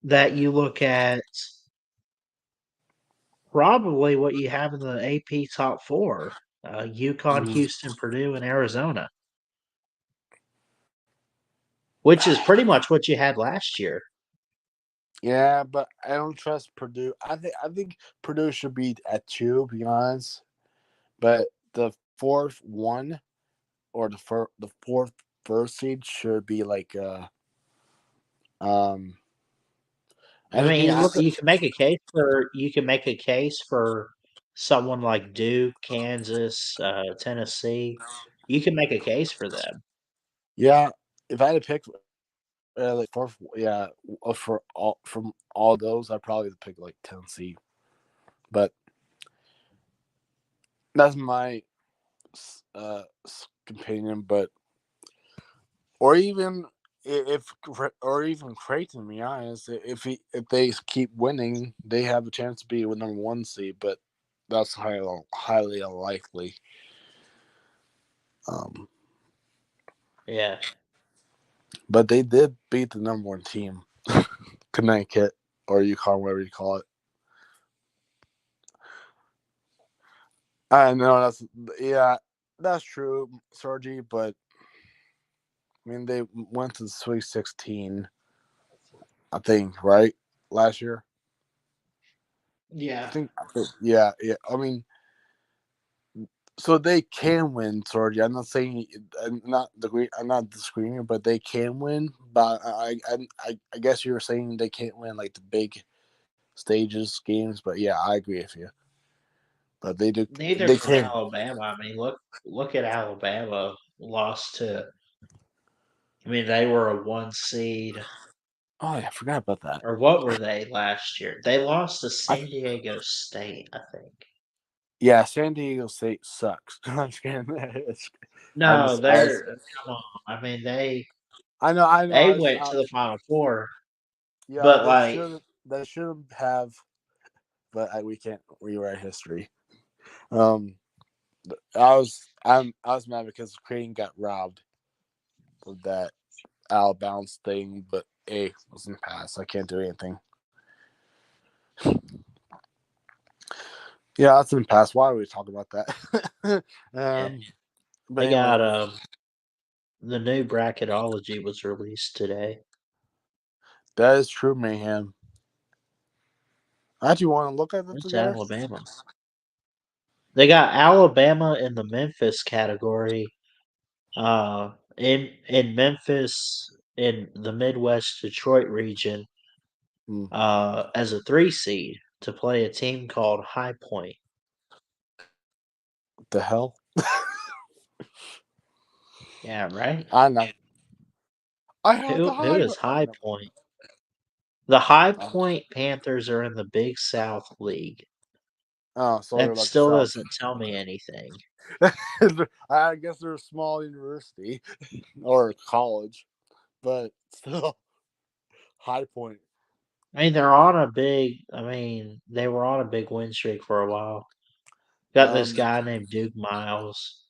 that you look at probably what you have in the AP top 4, UConn, Houston, Purdue, and Arizona, which is pretty much what you had last year. Yeah, but I don't trust Purdue. I think Purdue should be at 2, to be honest. But the fourth one or the fourth first seed should be like um. I I mean, mean, look at, you can make a case for someone like Duke, Kansas, Tennessee. You can make a case for them. yeah. If I had to pick like fourth, yeah, for all from all those, I'd probably pick like Tennessee. But that's my uh opinion. But or even if or even Creighton, to be honest, if they keep winning, they have a chance to be with number 1 seed. But that's highly unlikely. Um, Yeah. but they did beat the number 1 team, Connecticut or UConn, whatever you call it. I know that's true, Sergi. But I mean, they went to the Sweet 16, I think, right, last year. I Yeah. think, yeah. I mean, so they can win, Sergi. I'm not saying I'm not disagreeing, but they can win. But I guess you were saying they can't win like the big stages games. But yeah, I agree with you. But they do. Neither They can can. Alabama. I mean, look at Alabama lost to. I mean, they were a 1 seed, Oh, yeah, I forgot about that. or what were they last year? They lost to I San Diego State, I think. Yeah, San Diego State sucks. I'm just kidding. No, they're come on. I mean, I know. they went to the Final Four, Yeah, but they like, should. They should have, but we can't rewrite history. Um, I was mad because Creighton got robbed of that out of bounds thing, but wasn't passed. I can't do anything. Yeah, that's in past. Why are we talking about that? yeah, But they anyway, got the new bracketology was released today. that is true, mayhem. I actually want to look at it It's together. Alabama. They got Alabama in the Memphis category. In Memphis, in the Midwest Detroit region, Hmm. as a 3 seed to play a team called High Point. What the hell? Yeah, right. I know. I have the Who high. is High Point? The High Point Panthers are in the Big South League. Oh, so they're That like still South. doesn't tell me anything. I guess they're a small university or college, but still, High Point. I mean, they're on a big. I mean, they were on a big win streak for a while. Got this guy named Duke Miles.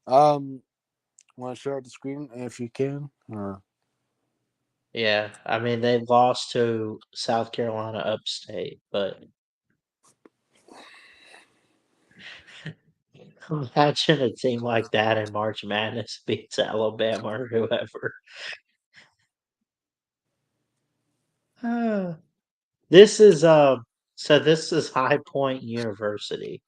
Want to share the screen if you can? Or Yeah, I mean, they lost to South Carolina Upstate, but imagine a team like that in March Madness beats Alabama or whoever. This is this is High Point University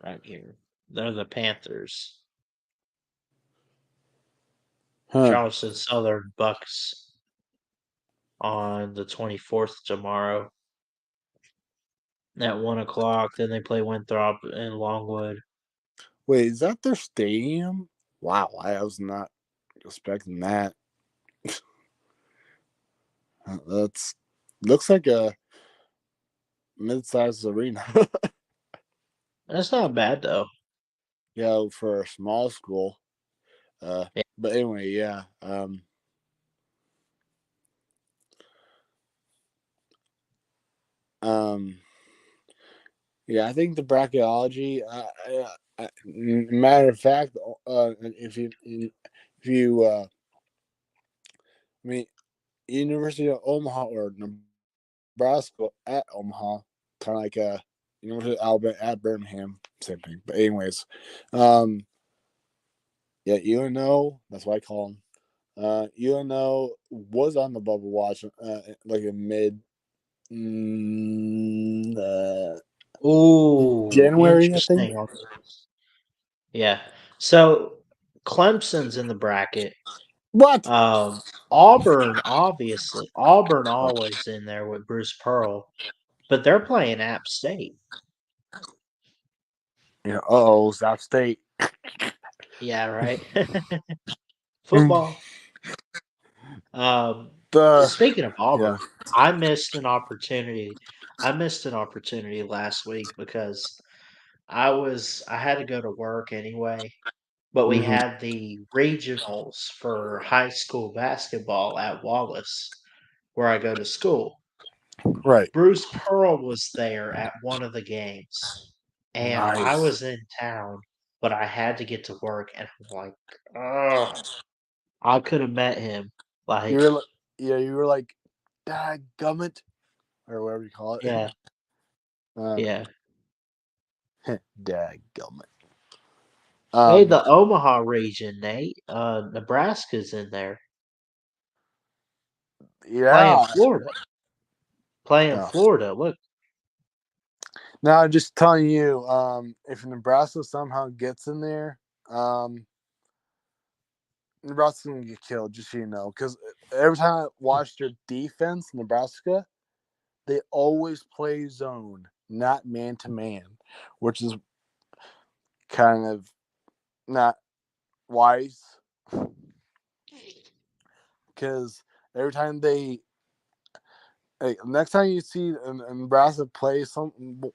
right here. They're the Panthers. Charleston Southern Bucks on the 24th tomorrow at 1 o'clock. Then they play Winthrop and Longwood. Wait, is that their stadium? Wow, I was not expecting that. That's looks like a mid-sized arena. That's not bad though. Yeah, for a small school. Yeah. But anyway, yeah. Yeah, I think the bracketology. Matter of fact, if you, I mean, University of Omaha or Nebraska at Omaha, kind of like University of Alabama at Birmingham, same thing. But anyways, yeah, UNO. That's what I call them. UNO was on the bubble watch, like a mid. Ooh, January, I think. interesting on this. Yeah. So Clemson's in the bracket. What? Auburn, obviously. Auburn always in there with Bruce Pearl, but they're playing App State. Yeah. Oh, South State. Yeah, right. Football. Speaking of Yeah. Auburn, I missed an opportunity. I missed an opportunity last week because I had to go to work anyway, but we Mm-hmm. had the regionals for high school basketball at Wallace, where I go to school. Right. Bruce Pearl was there at one of the games, and I Nice. was in town, but I had to get to work, and I'm like, oh, I could have met him. You Like, were like, yeah, you were like, gummit, or whatever you call it. yeah, yeah. Gummit. Hey, the Omaha region, Nate. Nebraska's in there playing Yeah. Florida. Playing No. Florida. Look, Now I'm just telling you, if Nebraska somehow gets in there, Nebraska's gonna get killed. Just so you know, because every time I watch their defense, Nebraska, they always play zone, not man to man, which is kind of not wise. Because every time they Hey, next time you see Nebraska play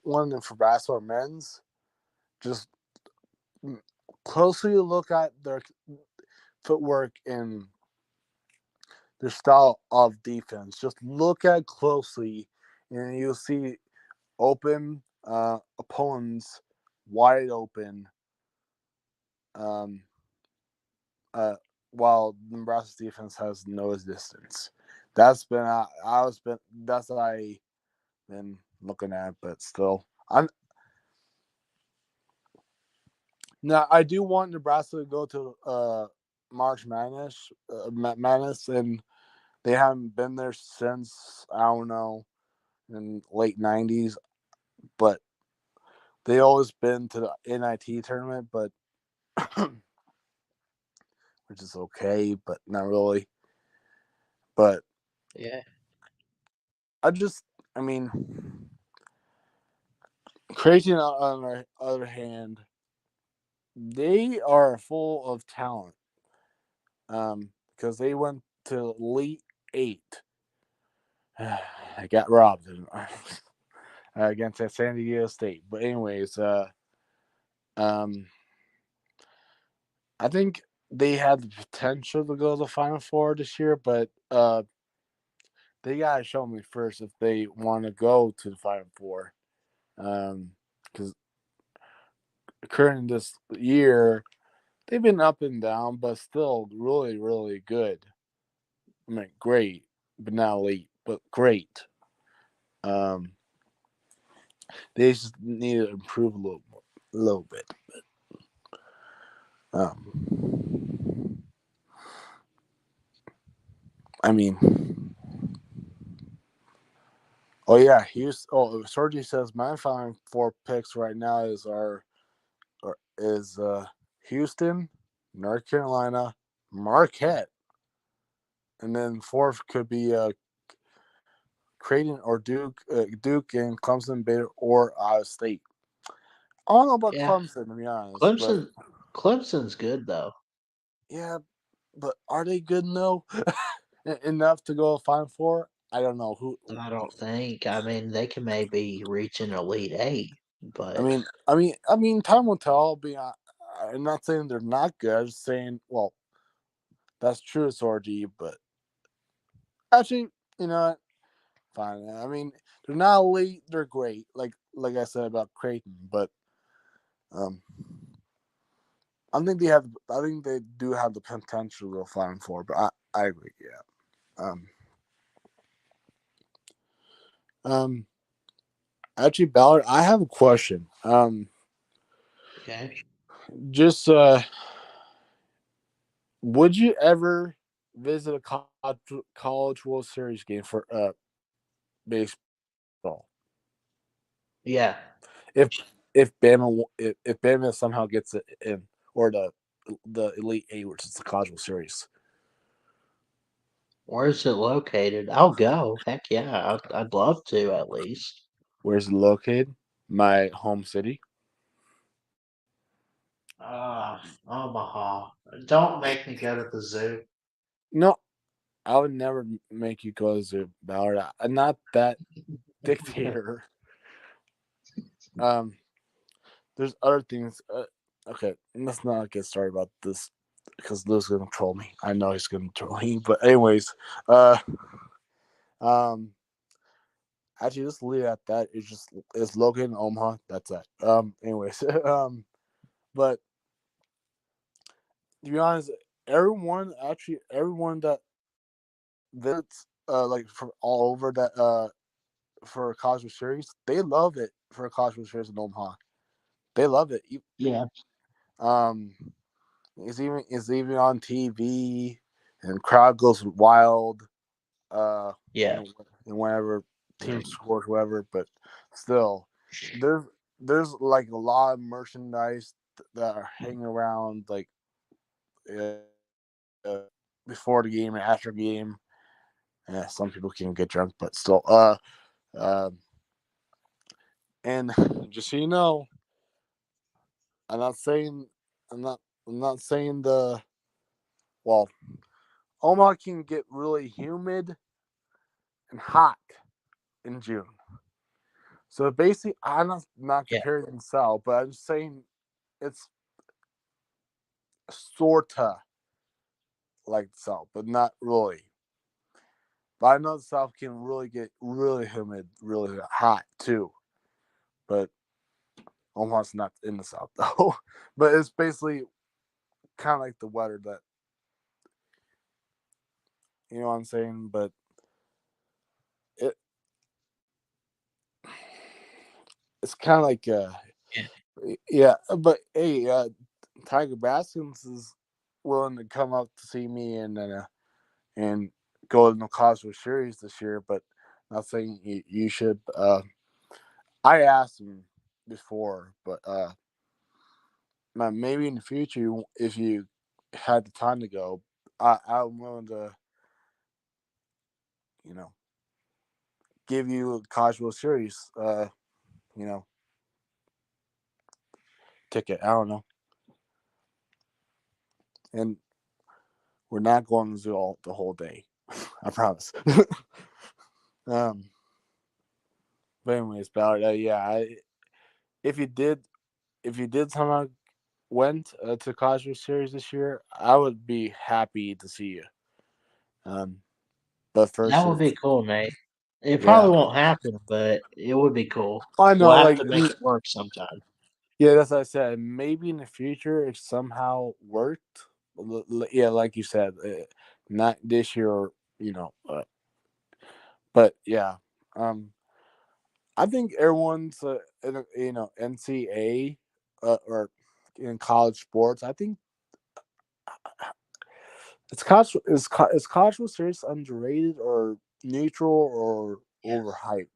one for basketball men's, just closely look at their footwork and their style of defense. Just look at closely, and you'll see open opponents wide open. Um, while Nebraska's defense has no distance. That's what I been looking at, but still, I do want Nebraska to go to March Madness, and they haven't been there since I don't know in late '90s, but they always been to the NIT tournament, but which is okay, but not really. But Yeah. I mean, Creighton on the other hand, they are full of talent. Because they went to Elite Eight. I got robbed against San Diego State. But anyways, um, I think they had the potential to go to the Final Four this year, but they gotta show me first if they want to go to the Final Four. Because current this year, they've been up and down, but still really, really good. I mean, great, but not elite, but great. Um, they just need to improve a little bit. I mean, oh yeah, Sergi says my Final Four picks right now is Houston, North Carolina, Marquette, and then fourth could be Creighton or Duke and Clemson, Baylor, or Iowa State. I don't know about Yeah. Clemson to be honest, but Clemson's good though. yeah, but are they good enough to go Final Four? I don't know who. I don't think. I mean, they can maybe reach an Elite Eight, but I mean, time will tell. I'm not saying they're not good. I'm just saying, well, that's true, it's RG, but actually, you know what? Fine. I mean, they're not elite. They're great. Like I said about Creighton, but um, I think they do have the potential to go Final Four. But I agree. Yeah. Um. Actually, Ballard, I have a question. okay. Just would you ever visit a college World Series game for baseball Yeah. if if Bama somehow gets it in, or the Elite Eight, which is the College World Series? Where is it located? I'll go. Heck yeah, I'd love to at least. Where's it located? My home city. Omaha. Don't make me go to the zoo. No, I would never make you go to Ballard. I'm not that dictator. Um, there's other things. Okay, let's not get started about this because Lou's gonna troll me. I know he's gonna troll me. But anyways, uh, um, actually, just leave it at that. It's located in Omaha. That's it. Anyways, but to be honest, everyone that visits, like from all over that, for a Cosmo series, they love it for a Cosmo series in Omaha. They love it. Yeah. Um, it's even on TV, and crowd goes wild. Yeah. And whenever team scores, whatever. But still, there's there's like a lot of merchandise that are hanging around like uh, before the game and after the game. Yeah, some people can get drunk, but still. Uh, and just so you know, I'm not saying I'm not I'm not saying the well. Omaha can get really humid and hot. in June. So basically, I'm not Yeah. comparing the South, but I'm just saying it's sorta like the South, but not really. But I know the South can really get really humid, really hot too. But almost not in the South though. But it's basically kind of like the weather that you know what I'm saying. But it it's kind of like Yeah. yeah. But hey, Tiger Baskins is willing to come up to see me and go to the Cosmo Series this year. But not saying you should. I asked him before, but maybe in the future if you had the time to go, I'm willing to, you know, give you a casual series, you know, ticket. I don't know, and we're not going to do the whole day. I promise. um, but anyways, Ballard, if you did, if you did somehow went to casual series this year, I would be happy to see you. But first, That would be cool, Nate. It yeah, probably won't happen, but it would be cool. I We'll know, have like to make it work sometime. yeah, that's what I said. Maybe in the future, if somehow worked, yeah, like you said, not this year, or, you know, but yeah, um, I think everyone's, you know, NCAA or in college sports. I think is college series underrated or neutral or Yeah. overhyped?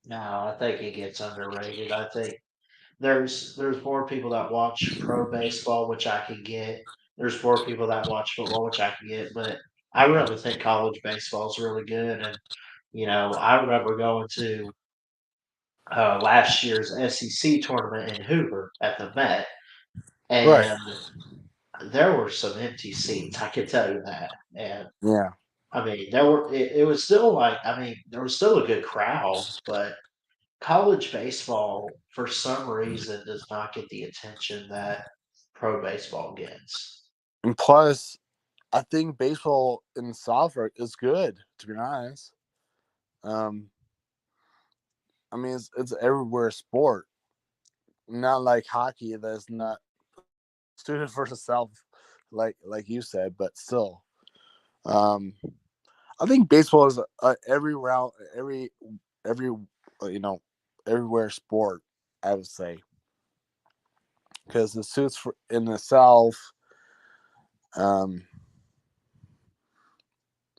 No, I think it gets underrated. I think there's more people that watch pro baseball, which I can get. There's more people that watch football, which I can get, but I really think college baseball is really good. And I remember going to last year's SEC tournament in Hoover at the Met, Right. and there were some empty seats. I can tell you that. And Yeah. I mean, it was still like, I mean, there was still a good crowd, but college baseball, for some reason, does not get the attention that pro baseball gets. And plus, I think baseball in the South is good. To be honest, um, I mean, it's everywhere sport. Not like hockey that's not suited for the South, like you said, but still. Um, I think baseball is every round, every you know, everywhere sport. I would say because the suits for in the South. Um,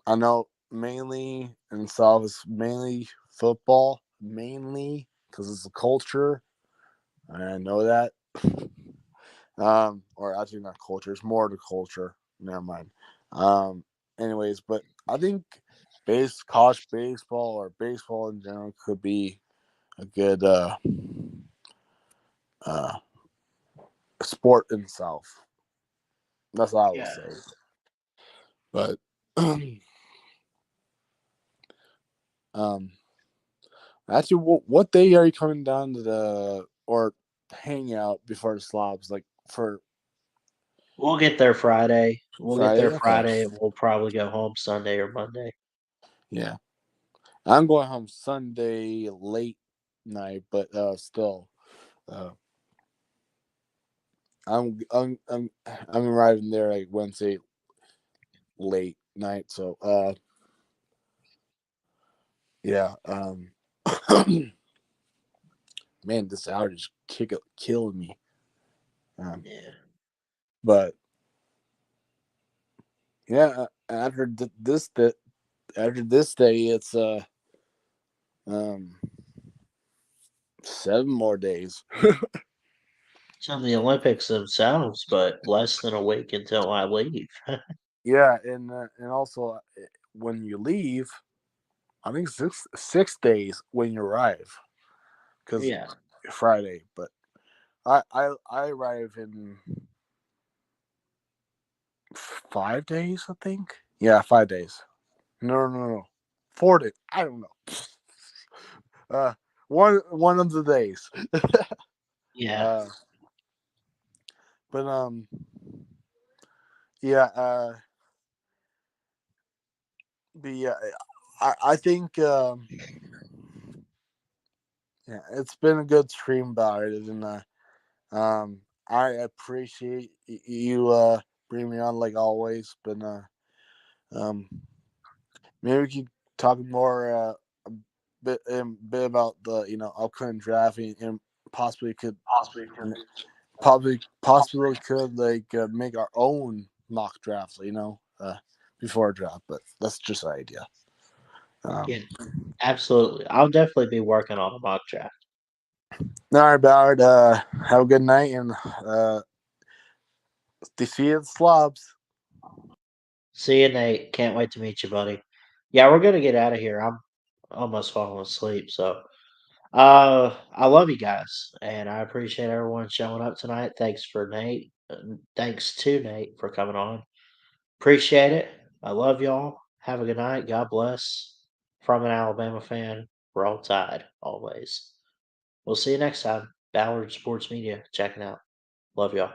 I know mainly in the South is mainly football, mainly because it's a culture. I know that. Or actually not culture. It's more the culture. Never mind. Um, anyways, but I think college baseball or baseball in general could be a good uh sport in the South. That's what I would Yeah. say. But um, actually, what day are you coming down to the or hang out before the slobs? Like for We'll get there Friday. We'll get there Friday? Okay. Friday, and we'll probably go home Sunday or Monday. Yeah. I'm going home Sunday late night, but still, uh, I'm arriving there like Wednesday late night. So yeah. Man, this outage killed me. Um, Yeah. but yeah, after after this day, it's um 7 more days. So the Olympics themselves, but less than a week until I leave. Yeah, and also when you leave, I think 6 days when you arrive because Yeah. Friday. But I arrive in 5 days. I think. Yeah, 5 days. No. 4 days. I don't know. One of the days. Yeah. But yeah. But yeah, I think yeah, it's been a good stream about it, and I appreciate you bringing me on like always. But maybe we could talk more bit about the upcoming draft and possibly could could like make our own mock drafts, before a draft. But that's just an idea. Yeah. Absolutely. I'll definitely be working on a mock draft. All right, Ballard. Have a good night, and see you at Slobs. See you, Nate. Can't wait to meet you, buddy. Yeah, we're gonna get out of here. I'm almost falling asleep, so I love you guys, and I appreciate everyone showing up tonight. Thanks to Nate for coming on. Appreciate it. I love y'all. Have a good night. God bless. From an Alabama fan, roll tide always. We'll see you next time. Ballard Sports Media checking out. Love y'all.